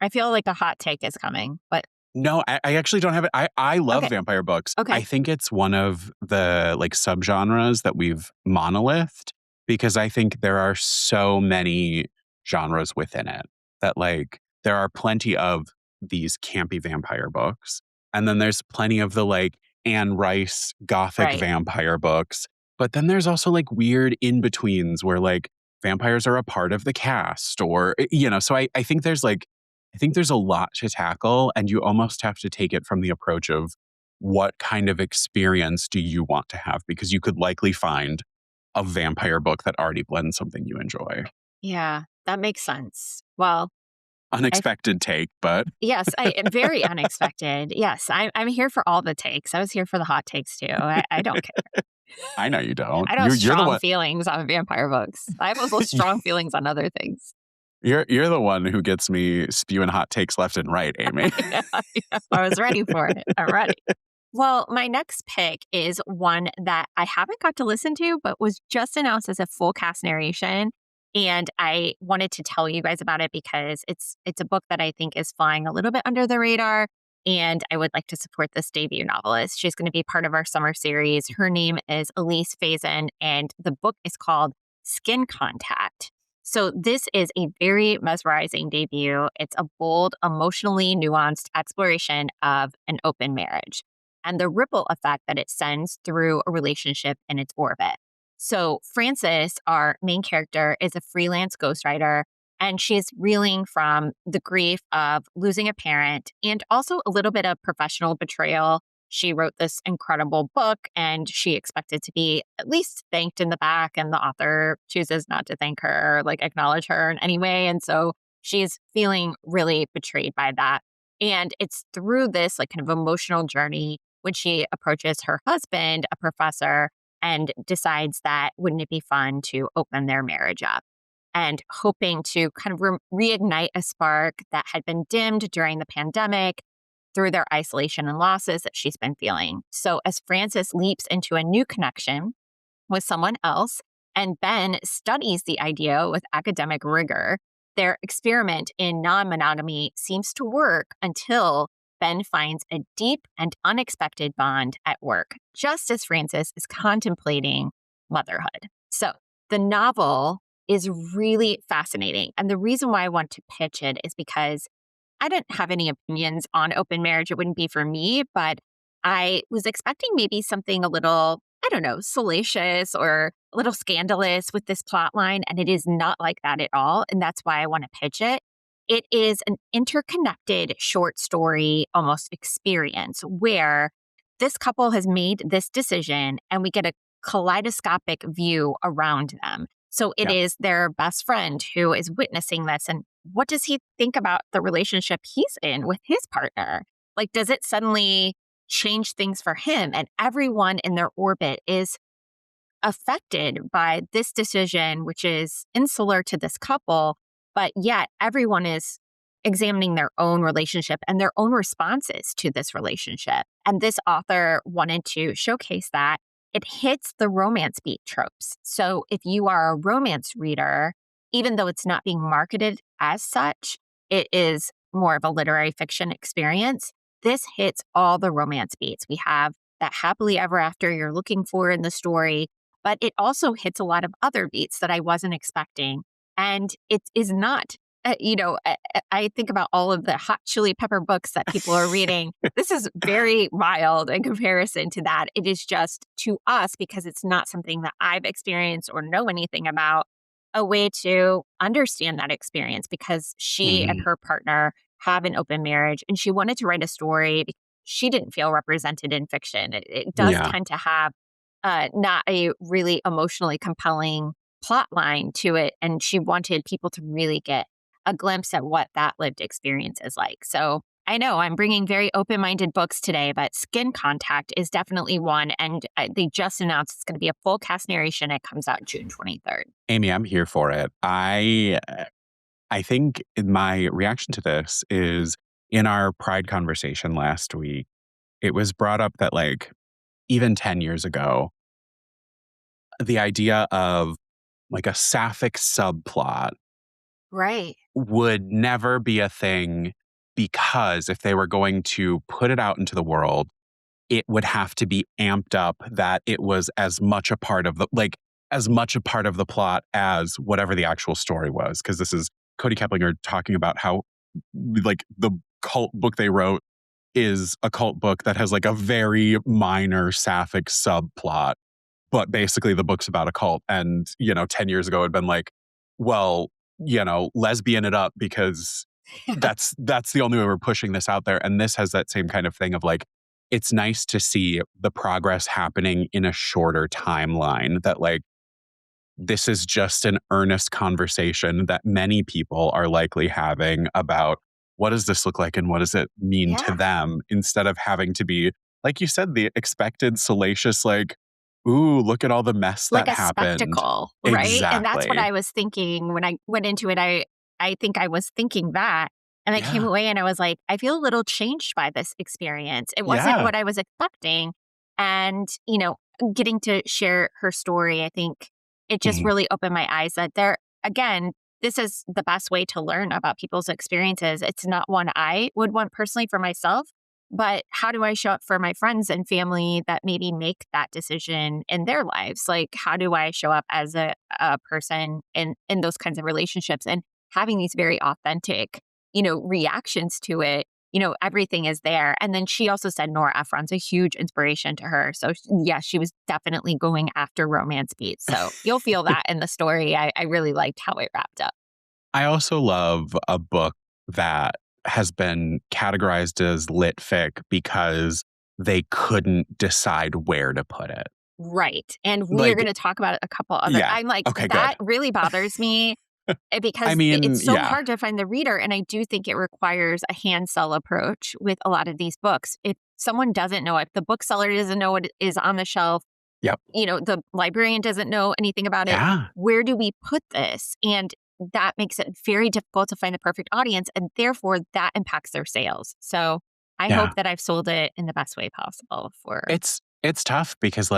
I feel like a hot take is coming, but No, I actually don't have it. I love okay. vampire books. I Okay. think it's one of the like subgenres that we've monolithed because I think there are so many genres within it that like there are plenty of these campy vampire books. And then there's plenty of the like Anne Rice gothic Right. vampire books. But then there's also like weird in-betweens where like vampires are a part of the cast or so I think there's a lot to tackle, and you almost have to take it from the approach of what kind of experience do you want to have? Because you could likely find a vampire book that already blends something you enjoy. Yeah, that makes sense. Well, I Unexpected take, but yes, I very unexpected. Yes, I'm here for all the takes. I was here for the hot takes too. I don't care. I know you don't. I don't have You're the strong one. feelings on vampire books. I have those strong feelings on other things. You're the one who gets me spewing hot takes left and right, Amy. Yeah, I was ready for it. I'm ready. Well, my next pick is one that I haven't got to listen to, but was just announced as a full cast narration. And I wanted to tell you guys about it because it's a book that I think is flying a little bit under the radar. And I would like to support this debut novelist. She's going to be part of our summer series. Her name is Elise Faison, and the book is called Skin Contact. So this is a very mesmerizing debut. It's a bold, emotionally nuanced exploration of an open marriage and the ripple effect that it sends through a relationship in its orbit. So Frances, our main character, is a freelance ghostwriter, and she's reeling from the grief of losing a parent and also a little bit of professional betrayal. She wrote this incredible book and she expected to be at least thanked in the back, and the author chooses not to thank her or like acknowledge her in any way. And so she's feeling really betrayed by that. And it's through this like kind of emotional journey when she approaches her husband, a professor, and decides that wouldn't it be fun to open their marriage up, and hoping to kind of reignite a spark that had been dimmed during the pandemic through their isolation and losses that she's been feeling. So as Frances leaps into a new connection with someone else and Ben studies the idea with academic rigor, their experiment in non-monogamy seems to work until Ben finds a deep and unexpected bond at work, just as Frances is contemplating motherhood. So the novel is really fascinating. And the reason why I want to pitch it is because I didn't have any opinions on open marriage. It wouldn't be for me, but I was expecting maybe something a little, I don't know, salacious or a little scandalous with this plot line. And it is not like that at all. And that's why I want to pitch it. It is an interconnected short story, almost experience where this couple has made this decision and we get a kaleidoscopic view around them. So it Yeah. is their best friend who is witnessing this. And what does he think about the relationship he's in with his partner? Like, does it suddenly change things for him? And everyone in their orbit is affected by this decision, which is insular to this couple, but yet everyone is examining their own relationship and their own responses to this relationship. And this author wanted to showcase that it hits the romance beat tropes. So if you are a romance reader, even though it's not being marketed as such, it is more of a literary fiction experience. This hits all the romance beats. We have that happily ever after you're looking for in the story, but it also hits a lot of other beats that I wasn't expecting. And it is not, I think about all of the hot chili pepper books that people are reading. This is very mild in comparison to that. It is just to us, because it's not something that I've experienced or know anything about, a way to understand that experience, because she and Mhm. her partner have an open marriage and she wanted to write a story. She didn't feel represented in fiction. It does Yeah. tend to have not a really emotionally compelling plot line to it. And she wanted people to really get a glimpse at what that lived experience is like. So I know I'm bringing very open minded books today, but Skin Contact is definitely one. And they just announced it's going to be a full cast narration. It comes out June 23rd. Amy, I'm here for it. I think my reaction to this is in our Pride conversation last week, it was brought up that like even 10 years ago, the idea of like a sapphic subplot Right. would never be a thing, because if they were going to put it out into the world, it would have to be amped up that it was as much a part of the plot as whatever the actual story was. Because this is Cody Keplinger talking about how like the cult book they wrote is a cult book that has like a very minor sapphic subplot, but basically the book's about a cult. And 10 years ago it'd been like, well, lesbian it up, because that's the only way we're pushing this out there. And this has that same kind of thing of like, it's nice to see the progress happening in a shorter timeline, that like this is just an earnest conversation that many people are likely having about what does this look like and what does it mean to Yeah. them, instead of having to be, like you said, the expected salacious, like, ooh, look at all the mess Like that a happened. spectacle, right? And that's what Exactly. I was thinking when I went into it. I think I was thinking that. And I came Yeah. away and I was like, I feel a little changed by this experience. It wasn't Yeah. what I was expecting. And, getting to share her story, I think it just Mhm. really opened my eyes that again, this is the best way to learn about people's experiences. It's not one I would want personally for myself, But how do I show up for my friends and family that maybe make that decision in their lives? Like, how do I show up as a person in those kinds of relationships and having these very authentic, reactions to it? Everything is there. And then she also said Nora Ephron's a huge inspiration to her. So yeah, she was definitely going after romance beats. So you'll feel that in the story. I really liked how it wrapped up. I also love a book that has been categorized as lit fic because they couldn't decide where to put it. Right. And we're Like, going to talk about a couple other. yeah. I'm like, Okay, that good. really bothers me because I mean, it's so yeah. hard to find the reader. And I do think it requires a hand sell approach with a lot of these books. If someone doesn't know, if the bookseller doesn't know what is on the shelf, Yep. the librarian doesn't know anything about it, Yeah. where do we put this? And that makes it very difficult to find the perfect audience. And therefore, that impacts their sales. So I Yeah. hope that I've sold it in the best way possible for. It's tough because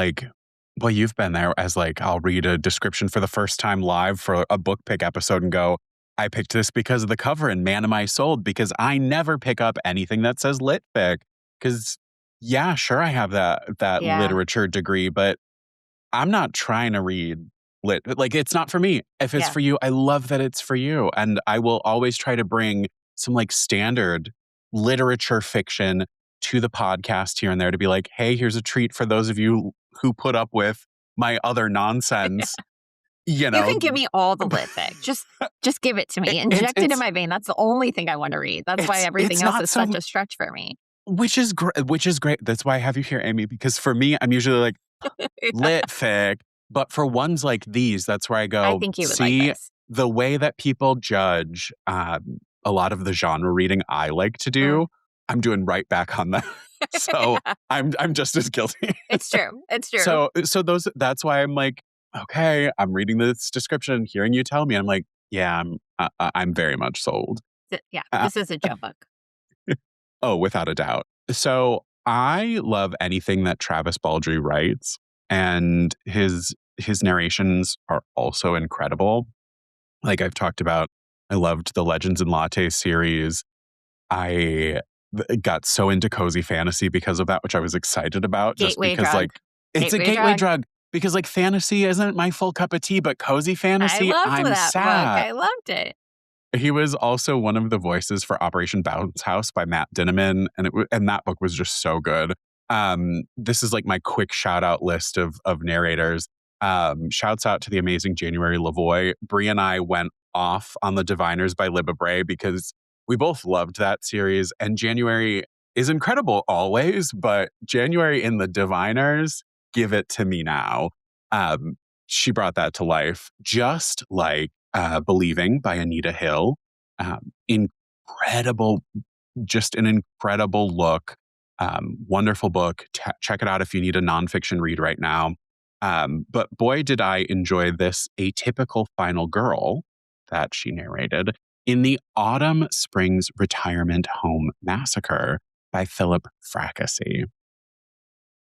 well, you've been there as I'll read a description for the first time live for a book pick episode and go, I picked this because of the cover and man, am I sold, because I never pick up anything that says lit fic. Because yeah, sure, I have that Yeah. literature degree, but I'm not trying to read lit. It's not for me. If it's Yeah. for you, I love that it's for you. And I will always try to bring some standard literature fiction to the podcast here and there to be like, hey, here's a treat for those of you who put up with my other nonsense. You can give me all the lit fic. Just give it to me. Inject it in my vein. That's the only thing I want to read. That's why everything else is such a stretch for me. Which is great. That's why I have you here, Amy, because for me, I'm usually like, lit fic. But for ones like these, that's where I go, I think you would see, like this. the way that people judge a lot of the genre reading I like to do, I'm doing right back on that. So Yeah. I'm just as guilty. It's true. It's true. So that's why I'm like, okay, I'm reading this description, hearing you tell me, I'm like, yeah, I'm very much sold. Yeah, Uh, this is a Joe book. Oh, without a doubt. So I love anything that Travis Baldree writes, and his narrations are also incredible. Like I've talked about, I loved the Legends and Latte series. I got so into cozy fantasy because of that, which I was excited about. Gateway Just because drug. it's a gateway drug. Because fantasy isn't my full cup of tea, but cozy fantasy, I'm that sad. book. I loved it. He was also one of the voices for Operation Bounce House by Matt Dinneman, and that book was just so good. This is my quick shout out list of narrators. Shouts out to the amazing January Lavoie. Brie and I went off on The Diviners by Libby Bray because we both loved that series, and January is incredible always, but January in The Diviners, give it to me now. She brought that to life, just like Believing by Anita Hill. Incredible, just an incredible look. Wonderful book. Check it out if you need a nonfiction read right now. But boy, did I enjoy this atypical final girl that she narrated in the Autumn Springs Retirement Home Massacre by Philip Fracassi.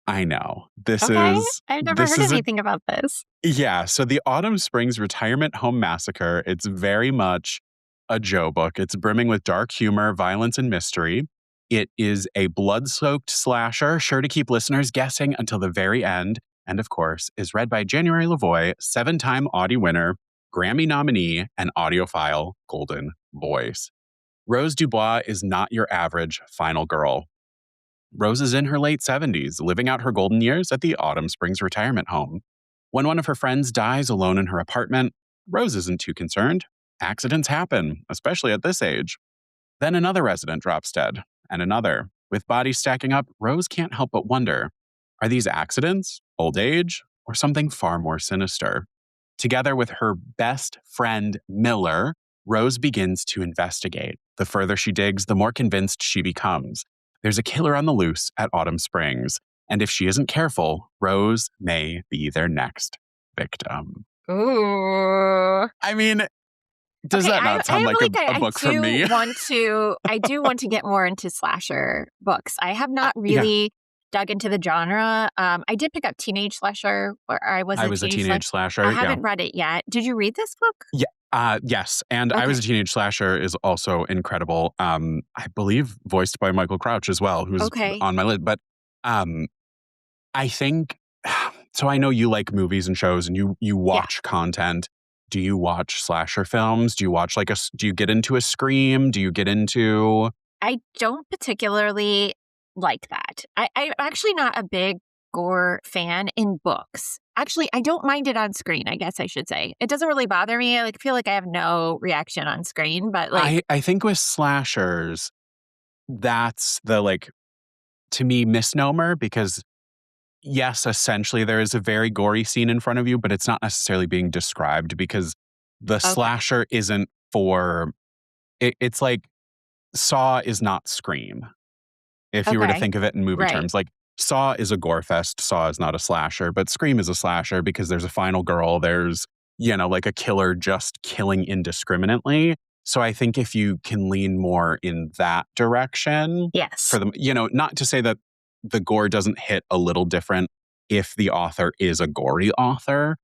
I know. This is... I've never heard anything about this. Yeah, so the Autumn Springs Retirement Home Massacre, it's very much a Joe book. It's brimming with dark humor, violence, and mystery. It is a blood-soaked slasher, sure to keep listeners guessing until the very end, and of course, is read by January Lavoie, 7-time Audie winner, Grammy nominee, and audiophile Golden Voice. Rose Dubois is not your average final girl. Rose is in her late 70s, living out her golden years at the Autumn Springs Retirement Home. When one of her friends dies alone in her apartment, Rose isn't too concerned. Accidents happen, especially at this age. Then another resident drops dead, and another. With bodies stacking up, Rose can't help but wonder, are these accidents, old age, or something far more sinister? Together with her best friend, Miller, Rose begins to investigate. The further she digs, the more convinced she becomes. There's a killer on the loose at Autumn Springs, and if she isn't careful, Rose may be their next victim. Ooh. I mean, does that not sound like a book for me? I do want to get more into slasher books. I have not really dug into the genre. I did pick up Teenage Slasher, where I was a teenage slasher. slasher. I haven't read it yet. Did you read this book? Yeah, Yes, and I Was Okay. a Teenage Slasher is also incredible. I believe voiced by Michael Crouch as well, who's Okay. on my list. But um, I think so. I know you like movies and shows, and you Yeah. watch content. Do you watch slasher films? Do you watch do you get into a Scream? Do you get into I don't particularly like that. I'm actually not a big gore fan in books. Actually, I don't mind it on screen, I guess I should say. It doesn't really bother me. I feel like I have no reaction on screen, but I think with slashers, that's the to me misnomer because yes, essentially there is a very gory scene in front of you, but it's not necessarily being described because the okay. slasher isn't for it's like Saw is not Scream. If you were to Okay. think of it in movie Right. terms, like Saw is a gore fest, Saw is not a slasher, but Scream is a slasher because there's a final girl, there's, like a killer just killing indiscriminately. So I think if you can lean more in that direction for Yes. them, not to say that the gore doesn't hit a little different if the author is a gory author.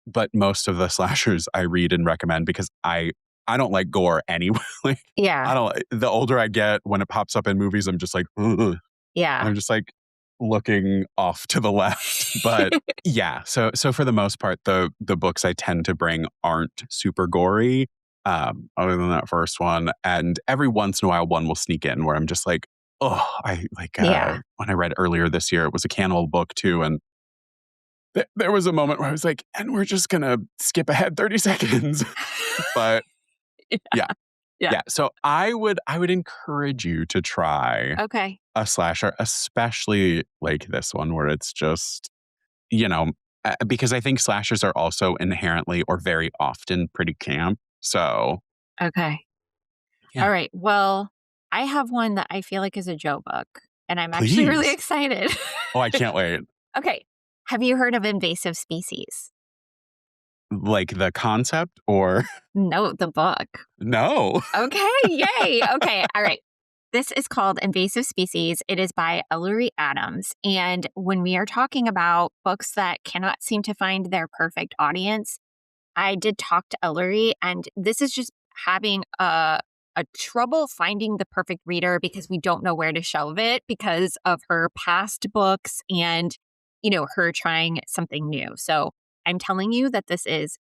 But most of the slashers I read and recommend because I don't like gore anyway. Like, Yeah. I don't. The older I get, when it pops up in movies, I'm just like, ugh. Yeah. I'm just like looking off to the left. But yeah, so for the most part, the books I tend to bring aren't super gory. Other than that first one, and every once in a while, one will sneak in where I'm just like, oh, I like Yeah. when I read earlier this year, it was a cannibal book too, and there was a moment where I was like, and we're just gonna skip ahead 30 seconds, but yeah. Yeah. Yeah, so I would encourage you to try Okay. a slasher, especially like this one where it's just, you know, because I think slashers are also inherently or very often pretty camp. So, Okay. yeah, All right. Well, I have one that I feel like is a Joe book, and I'm actually really please. excited. Oh, I can't wait. Okay. Have you heard of invasive species? Like the concept or No, the book. no. Okay, yay. Okay, all right. This is called Invasive Species. It is by Ellery Adams. And when we are talking about books that cannot seem to find their perfect audience, I did talk to Ellery, and this is just having a trouble finding the perfect reader because we don't know where to shelve it because of her past books and, her trying something new. So I'm telling you that this is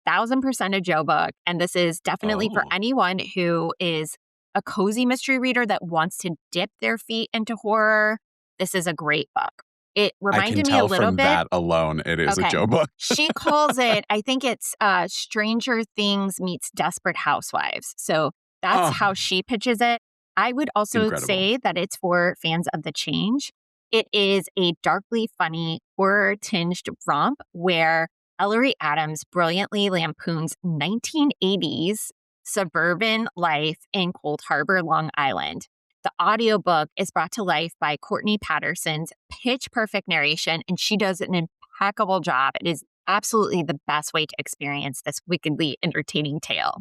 1,000% a Joe book. And this is definitely for Oh, anyone who is a cozy mystery reader that wants to dip their feet into horror. This is a great book. It I can reminded me a tell little from bit. that alone it is a Okay. Joe book. She calls it, I think it's Stranger Things meets Desperate Housewives. So that's Oh, how she pitches it. I would also incredible. say that it's for fans of the change. It is a darkly funny, horror tinged romp where Ellery Adams brilliantly lampoons 1980s suburban life in Cold Harbor, Long Island. The audiobook is brought to life by Courtney Patterson's pitch perfect narration, and she does an impeccable job. It is absolutely the best way to experience this wickedly entertaining tale.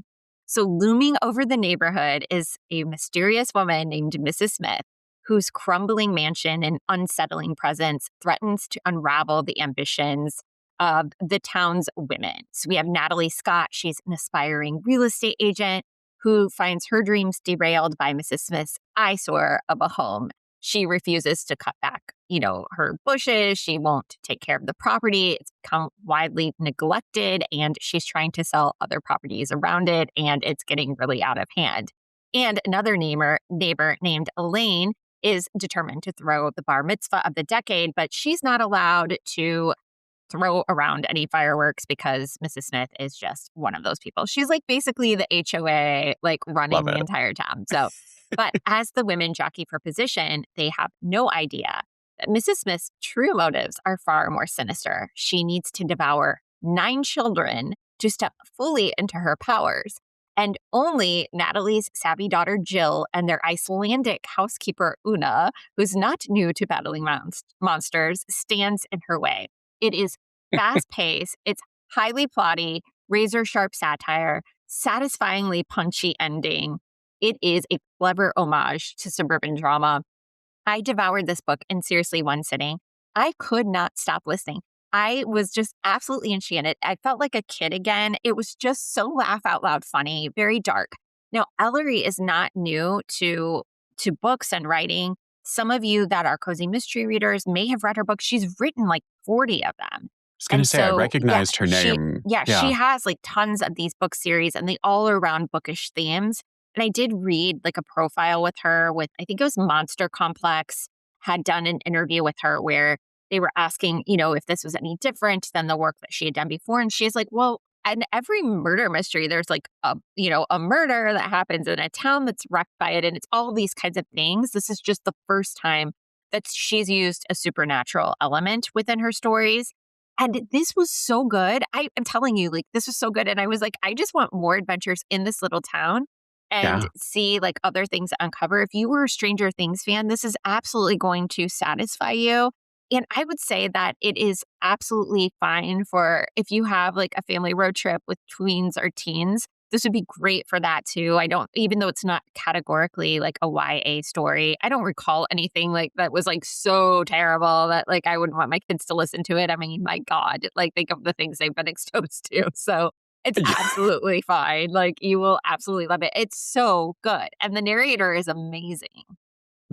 So, looming over the neighborhood is a mysterious woman named Mrs. Smith, whose crumbling mansion and unsettling presence threatens to unravel the ambitions of the town's women. So, we have Natalie Scott. She's an aspiring real estate agent who finds her dreams derailed by Mrs. Smith's eyesore of a home. She refuses to cut back, her bushes. She won't take care of the property. It's become widely neglected, and she's trying to sell other properties around it, and it's getting really out of hand. And another neighbor named Elaine is determined to throw the bar mitzvah of the decade, but she's not allowed to throw around any fireworks because Mrs. Smith is just one of those people. She's like basically the HOA, like running Love the it. entire town. So, but as the women jockey for position, they have no idea that Mrs. Smith's true motives are far more sinister. She needs to devour 9 children to step fully into her powers. And only Natalie's savvy daughter Jill and their Icelandic housekeeper Una, who's not new to battling monsters, stands in her way. It is fast paced, it's highly plotty, razor sharp satire, satisfyingly punchy ending. It is a clever homage to suburban drama. I devoured this book in seriously one sitting. I could not stop listening. I was just absolutely enchanted. I felt like a kid again. It was just so laugh out loud funny, very dark. Now, Ellery is not new to books and writing. Some of you that are cozy mystery readers may have read her books. She's written like 40 of them. was going to And say, I so, yeah, recognized her name. she has like tons of these book series and they all are around bookish themes. And I did read like a profile with her with, I think it was Monster Complex, had done an interview with her where they were asking, if this was any different than the work that she had done before. And she's like, well, in every murder mystery, there's like a murder that happens in a town that's wrecked by it. And it's all these kinds of things. This is just the first time that she's used a supernatural element within her stories. And this was so good. I'm telling you, like, this was so good. And I was like, I just want more adventures in this little town and Yeah. see like other things uncover. If you were a Stranger Things fan, this is absolutely going to satisfy you. And I would say that it is absolutely fine for if you have like a family road trip with tweens or teens. This would be great for that too. Even though it's not categorically like a YA story, I don't recall anything like that was like so terrible that like I wouldn't want my kids to listen to it. I mean, my God, like think of the things they've been exposed to. So it's absolutely fine. Like you will absolutely love it. It's so good. And the narrator is amazing.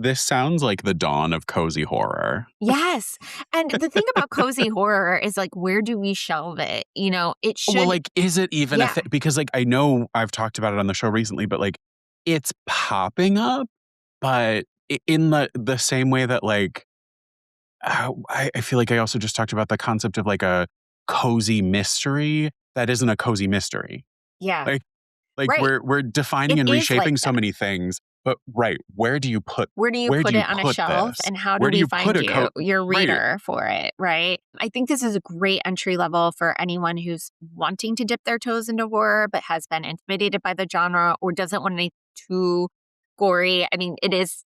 This sounds like the dawn of cozy horror. Yes. And the thing about cozy horror is like, where do we shelve it? It should. Well, like, is it even a Yeah. thing? Because, like, I know I've talked about it on the show recently, but, like, it's popping up, but in the same way that, like, I feel like I also just talked about the concept of, like, a cozy mystery that isn't a cozy mystery. Yeah. Like, Right. we're defining It and is reshaping like so that. many things, but where do you put Where do you put it on a shelf this? and how do Where do we you find put a your right. reader for it, right? I think this is a great entry level for anyone who's wanting to dip their toes into horror but has been intimidated by the genre or doesn't want anything too gory. I mean, it is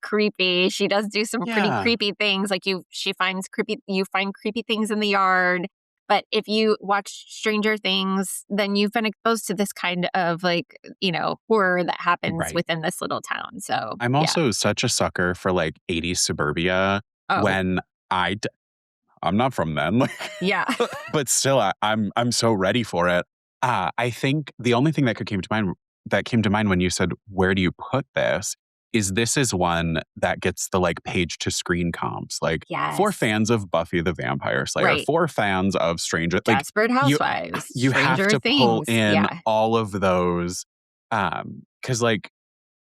creepy. She does do some pretty Yeah. creepy things. Like you find creepy things in the yard. But if you watch Stranger Things, then you've been exposed to this kind of like, horror that happens Right. within this little town. So I'm yeah. also such a sucker for, like, 80s suburbia Oh, when I'm not from then, like, yeah. but still, I'm so ready for it. I think the only thing that came to mind when you said, "Where do you put this is one that gets the, like, page to screen comps, like, for Yes. fans of Buffy the Vampire Slayer, Right. for fans of Stranger like, Desperate Housewives. you have Stranger to pull Things. in Yeah. all of those, because like,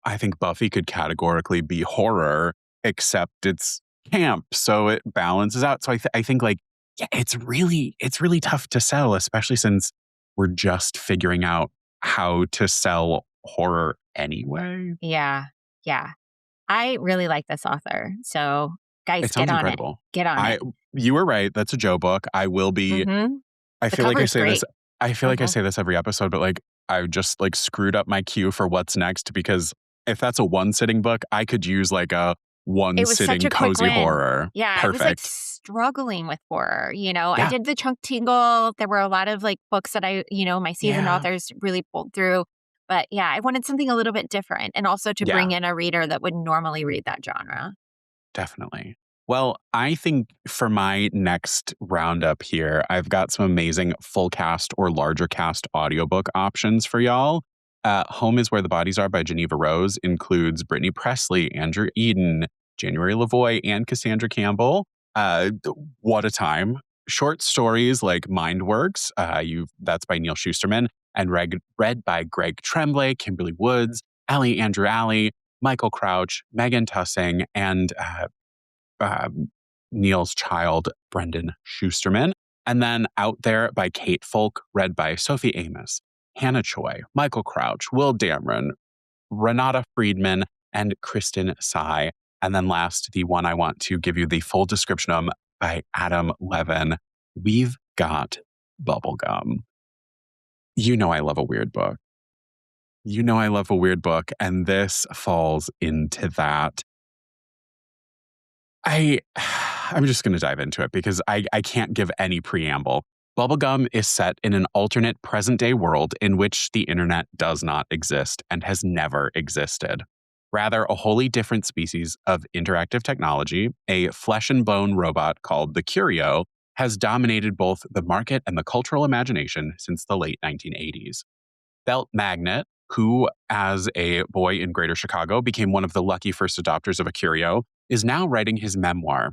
I think Buffy could categorically be horror, except it's camp, so it balances out. So I think like, yeah, it's really tough to sell, especially since we're just figuring out how to sell horror anyway. Yeah. Yeah. I really like this author. So guys, It get sounds on it. incredible. Get on it. You were right. That's a Joe book. I will be. Mhm. I The feel like I cover's say this. great. I feel like I Mhm. say this every episode, but like I just like screwed up my cue for what's next because if that's a one sitting book, I could use like a one It was such sitting a quick cozy win. horror. Yeah, I was like Perfect. struggling with horror. I Yeah. did the Chunk Tingle. There were a lot of like books that my seasoned Yeah. authors really pulled through. But yeah, I wanted something a little bit different and also to Yeah. bring in a reader that would normally read that genre. Definitely. Well, I think for my next roundup here, I've got some amazing full cast or larger cast audiobook options for y'all. Home is Where the Bodies Are by Geneva Rose includes Brittany Presley, Andrew Eden, January Lavoie, and Cassandra Campbell. What a time. Short stories like Mindworks, that's by Neil Schusterman, and read by Greg Tremblay, Kimberly Woods, Andrew Alley, Michael Crouch, Megan Tussing, and Neil's child, Brendan Schusterman. And then Out There by Kate Folk, read by Sophie Amos, Hannah Choi, Michael Crouch, Will Dameron, Renata Friedman, and Kristen Tsai. And then last, the one I want to give you the full description of by Adam Levin, We've Got Bubblegum. You know I love a weird book. And this falls into that. I'm just going to dive into it because I can't give any preamble. Bubblegum is set in an alternate present-day world in which the internet does not exist and has never existed. Rather, a wholly different species of interactive technology, a flesh and bone robot called the Curio, has dominated both the market and the cultural imagination since the late 1980s. Belt Magnet, who, as a boy in Greater Chicago, became one of the lucky first adopters of a curio, is now writing his memoir.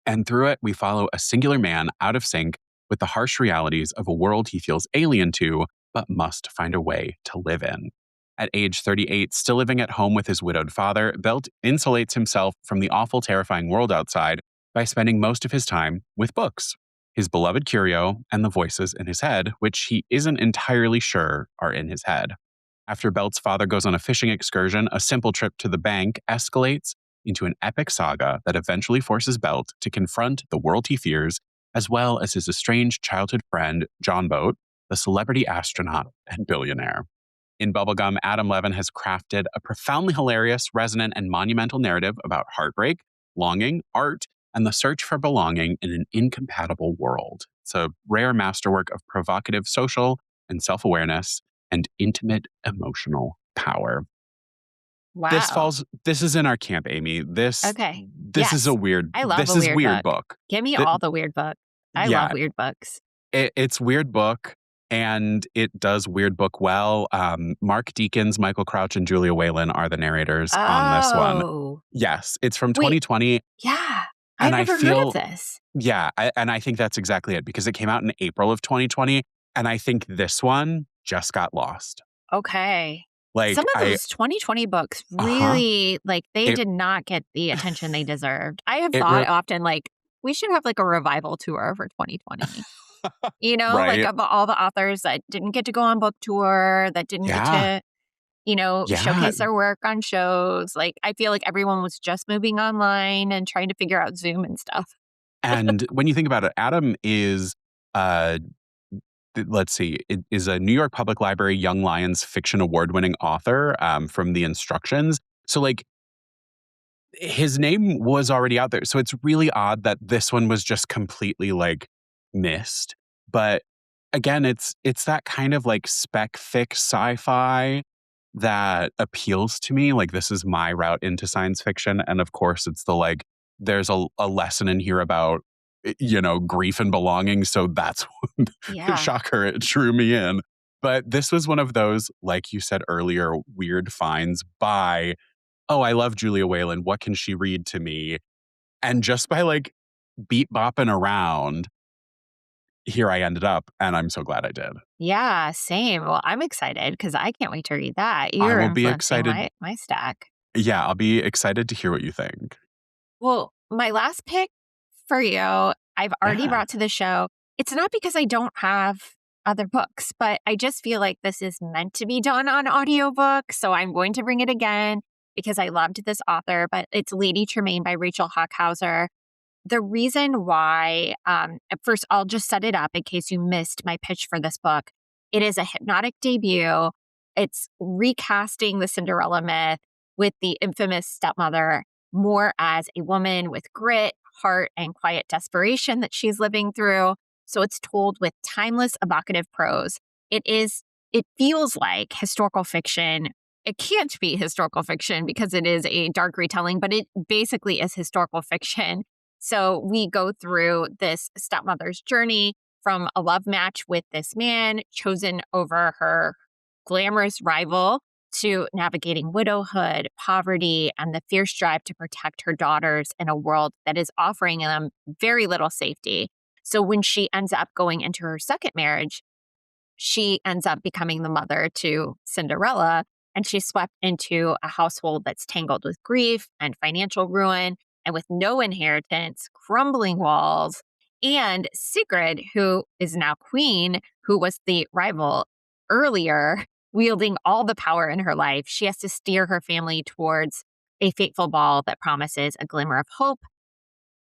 And through it, we follow a singular man out of sync with the harsh realities of a world he feels alien to, but must find a way to live in. At age 38, still living at home with his widowed father, Belt insulates himself from the awful, terrifying world outside by spending most of his time with books, his beloved curio, and the voices in his head, which he isn't entirely sure are in his head. After Belt's father goes on a fishing excursion, a simple trip to the bank escalates into an epic saga that eventually forces Belt to confront the world he fears, as well as his estranged childhood friend, John Boat, the celebrity astronaut and billionaire. In Bubblegum, Adam Levin has crafted a profoundly hilarious, resonant, and monumental narrative about heartbreak, longing, art, and the search for belonging in an incompatible world. It's a rare masterwork of provocative social and self-awareness and intimate emotional power. Wow. This is in our camp, Amy. This Okay. is Yes. a weird, I love this a is weird weird book. book. Give me Th- all the weird books. I love yeah, weird books. it's weird book, and it does weird book well. Mark Deakins, Michael Crouch, and Julia Whalen are the narrators on this one. Oh. Yes, it's from Wait. 2020. Yeah. I've And I never heard feel, of this. yeah, and I think that's exactly it because it came out in April of 2020. And I think this one just got lost. Okay. Like, Some of those 2020 books uh-huh. really, like, they It, did not get the attention they deserved. I have it, thought often, like, we should have, like, a revival tour for 2020. You know, like, right? of all the authors that didn't get to go on book tour, that didn't get Yeah, to, yeah. showcase their work on shows. Like, I feel like everyone was just moving online and trying to figure out Zoom and stuff. And when you think about it, Adam is, uh, let's see, it is a New York Public Library Young Lions Fiction Award-winning author from the Instructions. So, like, his name was already out there. So it's really odd that this one was just completely like missed. But again, it's that kind of like spec fic sci-fi that appeals to me. Like, this is my route into science fiction. And of course, it's the like, there's a lesson in here about, grief and belonging. So that's what, Yeah. shocker, it drew me in. But this was one of those, like you said earlier, weird finds by, oh, I love Julia Whalen. What can she read to me? And just by like beat bopping around, here I ended up. And I'm so glad I did. Yeah, same. Well, I'm excited because I can't wait to read that. I You're will be influencing excited. my stack. Yeah, I'll be excited to hear what you think. Well, my last pick for you, I've already Yeah. brought to the show. It's not because I don't have other books, but I just feel like this is meant to be done on audiobook. So I'm going to bring it again because I loved this author, but it's Lady Tremaine by Rachel Hockhauser. The reason why, at first, I'll just set it up in case you missed my pitch for this book. It is a hypnotic debut. It's recasting the Cinderella myth with the infamous stepmother more as a woman with grit, heart, and quiet desperation that she's living through. So it's told with timeless, evocative prose. It feels like historical fiction. It can't be historical fiction because it is a dark retelling, but it basically is historical fiction. So we go through this stepmother's journey from a love match with this man chosen over her glamorous rival to navigating widowhood, poverty, and the fierce drive to protect her daughters in a world that is offering them very little safety. So when she ends up going into her second marriage, she ends up becoming the mother to Cinderella, and she's swept into a household that's tangled with grief and financial ruin and with no inheritance, crumbling walls. And Sigrid, who is now queen, who was the rival earlier, wielding all the power in her life, she has to steer her family towards a fateful ball that promises a glimmer of hope.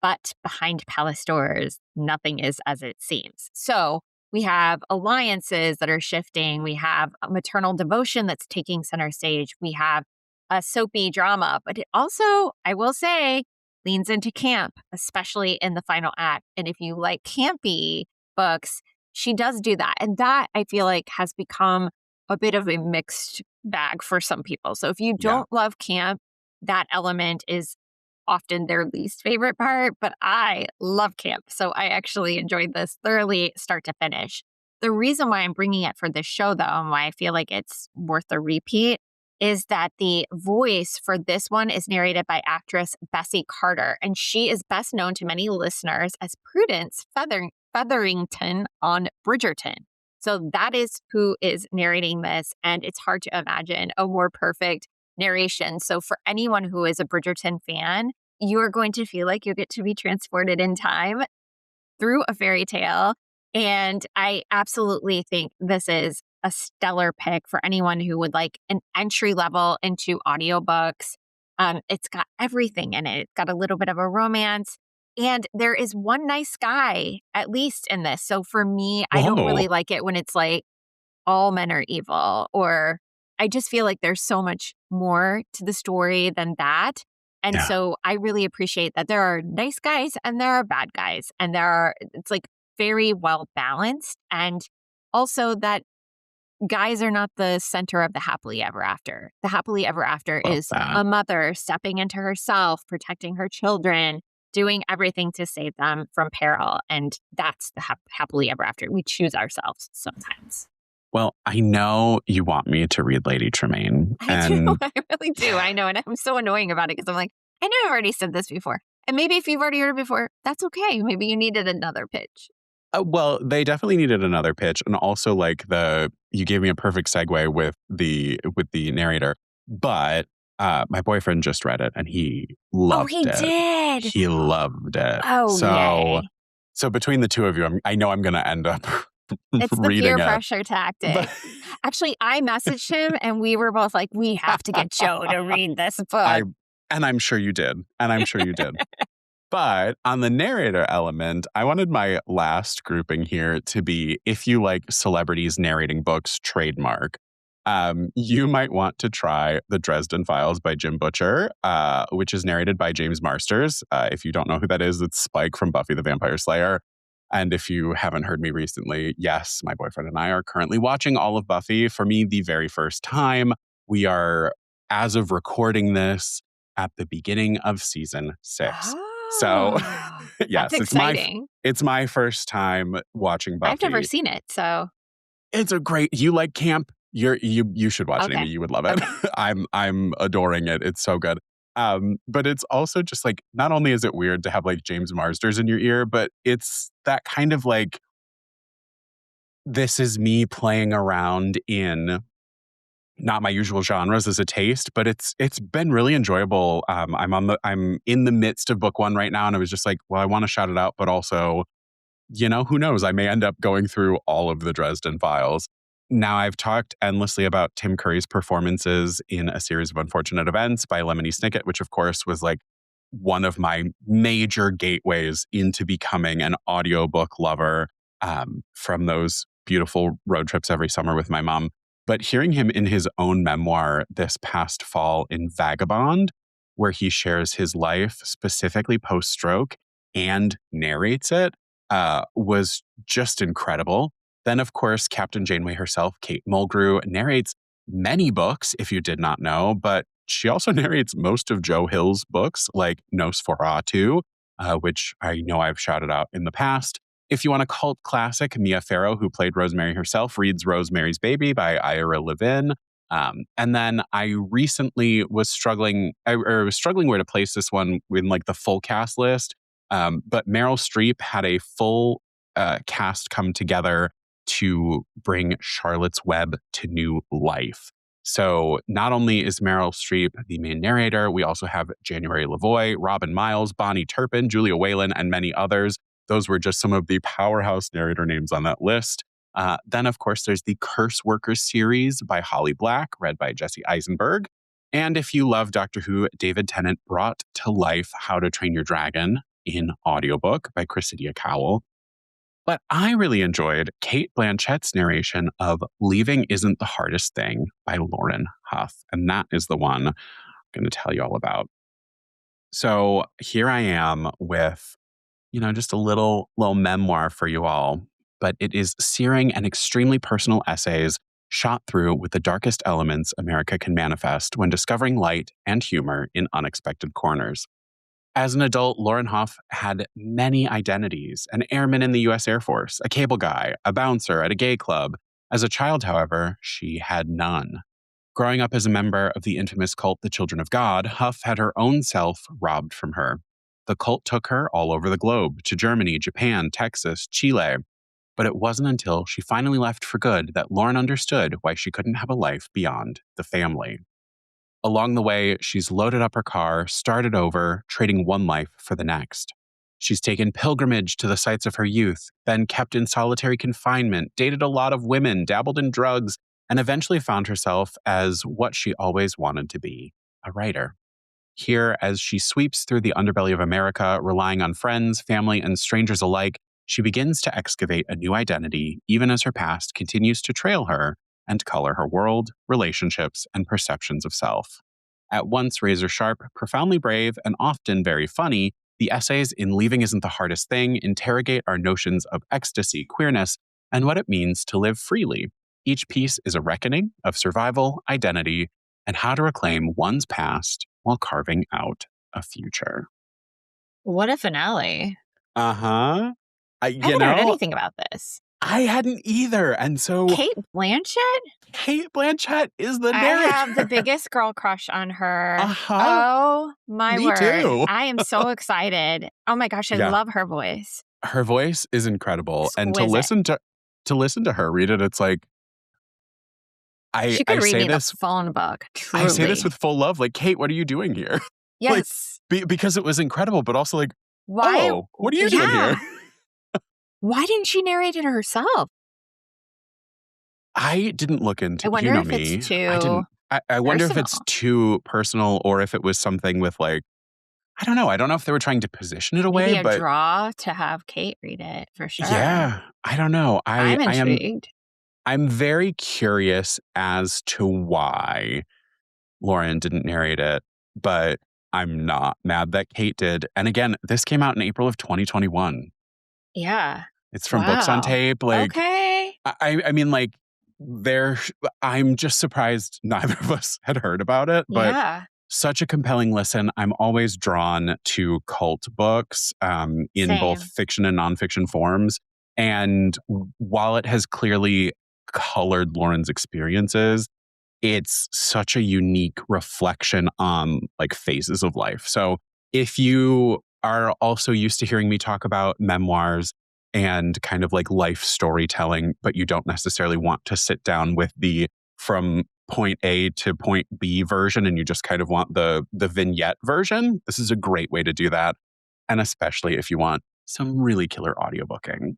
But behind palace doors, nothing is as it seems. So we have alliances that are shifting. We have a maternal devotion that's taking center stage. We have a soapy drama, but it also, I will say, leans into camp, especially in the final act. And if you like campy books, she does do that. And that, I feel like, has become a bit of a mixed bag for some people. So if you Yeah. don't love camp, that element is often their least favorite part, but I love camp. So I actually enjoyed this thoroughly start to finish. The reason why I'm bringing it for this show, though, and why I feel like it's worth a repeat is that the voice for this one is narrated by actress Bessie Carter, and she is best known to many listeners as Prudence Featherington on Bridgerton. So that is who is narrating this, and it's hard to imagine a more perfect narration. So for anyone who is a Bridgerton fan, you are going to feel like you get to be transported in time through a fairy tale. And I absolutely think this is a stellar pick for anyone who would like an entry level into audiobooks. It's got everything in it. It's got a little bit of a romance. And there is one nice guy, at least in this. So for me, I don't Whoa. really like it when it's like all men are evil, or I just feel like there's so much more to the story than that. And Yeah. so I really appreciate that there are nice guys and there are bad guys, and it's like very well balanced. And also that guys are not the center of the happily ever after. The happily ever after Love is that. a mother stepping into herself, protecting her children, doing everything to save them from peril. And that's the happily ever after. We choose ourselves sometimes. Well, I know you want me to read Lady Tremaine. I do. I really do. I know. And I'm so annoying about it because I'm like, I know I've already said this before. And maybe if you've already heard it before, that's okay. Maybe you needed another pitch. Well, they definitely needed another pitch, and also like you gave me a perfect segue with the narrator. But my boyfriend just read it and he loved he it. did. He loved it. Oh, yay. So between the two of you, I know I'm going to end up It's the reading peer it. pressure tactic. But Actually, I messaged him and we were both like, we have to get Joe to read this book. And I'm sure you did. But on the narrator element, I wanted my last grouping here to be if you like celebrities narrating books trademark. You might want to try The Dresden Files by Jim Butcher, which is narrated by James Marsters. If you don't know who that is, it's Spike from Buffy the Vampire Slayer. And if you haven't heard me recently, yes, my boyfriend and I are currently watching all of Buffy. For me, the very first time. We are, as of recording this, at the beginning of season 6. So, yes, that's exciting. It's my first time watching Buffy. I've never seen it, so it's a great. You like camp? You should watch it, Amy. You would love it. Okay. I'm adoring it. It's so good. But it's also just like, not only is it weird to have like James Marsters in your ear, but it's that kind of like, this is me playing around in not my usual genres as a taste, but it's been really enjoyable. I'm in the midst of book 1 right now, and I was just like, well, I want to shout it out, but also, who knows? I may end up going through all of the Dresden Files. Now, I've talked endlessly about Tim Curry's performances in A Series of Unfortunate Events by Lemony Snicket, which of course was like one of my major gateways into becoming an audiobook lover, from those beautiful road trips every summer with my mom. But hearing him in his own memoir this past fall in Vagabond, where he shares his life specifically post-stroke and narrates it, was just incredible. Then, of course, Captain Janeway herself, Kate Mulgrew, narrates many books, if you did not know, but she also narrates most of Joe Hill's books, like Nosferatu, which I know I've shouted out in the past. If you want a cult classic, Mia Farrow, who played Rosemary herself, reads Rosemary's Baby by Ira Levin. And then I recently was struggling where to place this one in like the full cast list. But Meryl Streep had a full cast come together to bring Charlotte's Web to new life. So not only is Meryl Streep the main narrator, we also have January Lavoie, Robin Miles, Bonnie Turpin, Julia Whalen, and many others. Those were just some of the powerhouse narrator names on that list. Then, of course, there's the Curse Workers series by Holly Black, read by Jesse Eisenberg. And if you love Doctor Who, David Tennant brought to life How to Train Your Dragon in audiobook by Cressidia Cowell. But I really enjoyed Kate Blanchett's narration of Leaving Isn't the Hardest Thing by Lauren Huff. And that is the one I'm going to tell you all about. So here I am with just a little memoir for you all, but it is searing and extremely personal essays shot through with the darkest elements America can manifest when discovering light and humor in unexpected corners. As an adult, Lauren Huff had many identities: an airman in the U.S. Air Force, a cable guy, a bouncer at a gay club. As a child, however, she had none. Growing up as a member of the infamous cult, the Children of God, Huff had her own self robbed from her. The cult took her all over the globe, to Germany, Japan, Texas, Chile. But it wasn't until she finally left for good that Lauren understood why she couldn't have a life beyond the family. Along the way, she's loaded up her car, started over, trading one life for the next. She's taken pilgrimage to the sites of her youth, been kept in solitary confinement, dated a lot of women, dabbled in drugs, and eventually found herself as what she always wanted to be, a writer. Here, as she sweeps through the underbelly of America, relying on friends, family, and strangers alike, she begins to excavate a new identity, even as her past continues to trail her and color her world, relationships, and perceptions of self. At once razor sharp, profoundly brave, and often very funny, the essays in Leaving Isn't the Hardest Thing interrogate our notions of ecstasy, queerness, and what it means to live freely. Each piece is a reckoning of survival, identity, and how to reclaim one's past while carving out a future. What a finale. Uh-huh. I haven't heard anything about this. I hadn't either. And so Kate Blanchett is the I narrator. have the biggest girl crush on her. Uh-huh. Oh, my Me word. too. I am so excited. Oh my gosh, I Yeah. love her voice. Her voice is incredible. And to Exquisite. listen to her read it, it's like She could read say me this the phone book, truly. I say this with full love. Like, Kate, what are you doing here? Yes. Because it was incredible, but also like, Why? oh, what are you doing here? Why didn't she narrate it herself? I didn't look into. I wonder you know if me. it's too I didn't. I wonder if it's personal. too personal or if it was something with like, I don't know. I don't know if they were trying to position it away, Maybe a but draw to have Kate read it for sure. yeah, I don't know. I'm intrigued. I'm very curious as to why Lauren didn't narrate it, but I'm not mad that Kate did. And again, this came out in April of 2021. Yeah. It's from Books on Wow. Tape. Like, Okay. I mean, like, I'm just surprised neither of us had heard about it, but Yeah. such a compelling listen. I'm always drawn to cult books in both Same. fiction and nonfiction forms. And while it has clearly colored Lauren's experiences, it's such a unique reflection on like phases of life. So if you are also used to hearing me talk about memoirs and kind of like life storytelling, but you don't necessarily want to sit down with the from point A to point B version and you just kind of want the vignette version, this is a great way to do that. And especially if you want some really killer audiobooking.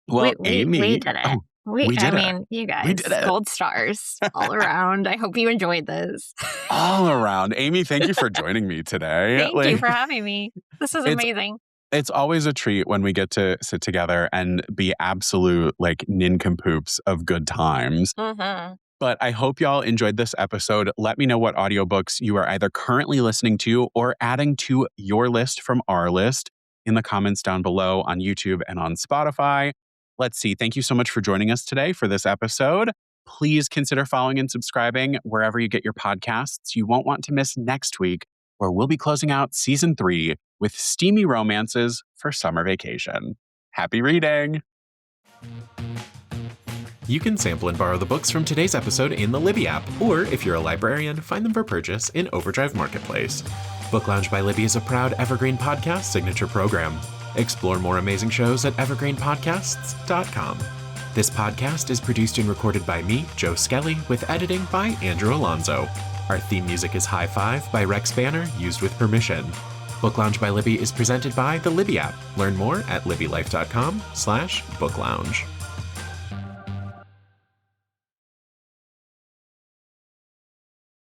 Well, Amy. We did it. Oh, we did it. I mean, you guys, We did it. gold stars all around. I hope you enjoyed this. All around. Amy, thank you for joining me today. Thank you for having me. This is amazing. It's always a treat when we get to sit together and be absolute like nincompoops of good times. Mm-hmm. But I hope y'all enjoyed this episode. Let me know what audiobooks you are either currently listening to or adding to your list from our list in the comments down below on YouTube and on Spotify. Let's see. Thank you so much for joining us today for this episode. Please consider following and subscribing wherever you get your podcasts. You won't want to miss next week, where we'll be closing out season 3 with steamy romances for summer vacation. Happy reading! You can sample and borrow the books from today's episode in the Libby app, or if you're a librarian, find them for purchase in Overdrive Marketplace. Book Lounge by Libby is a proud Evergreen Podcast signature program. Explore more amazing shows at evergreenpodcasts.com. This podcast is produced and recorded by me, Joe Skelly, with editing by Andrew Alonso. Our theme music is High Five by Rex Banner, used with permission. Book Lounge by Libby is presented by the Libby app. Learn more at libbylife.com/booklounge.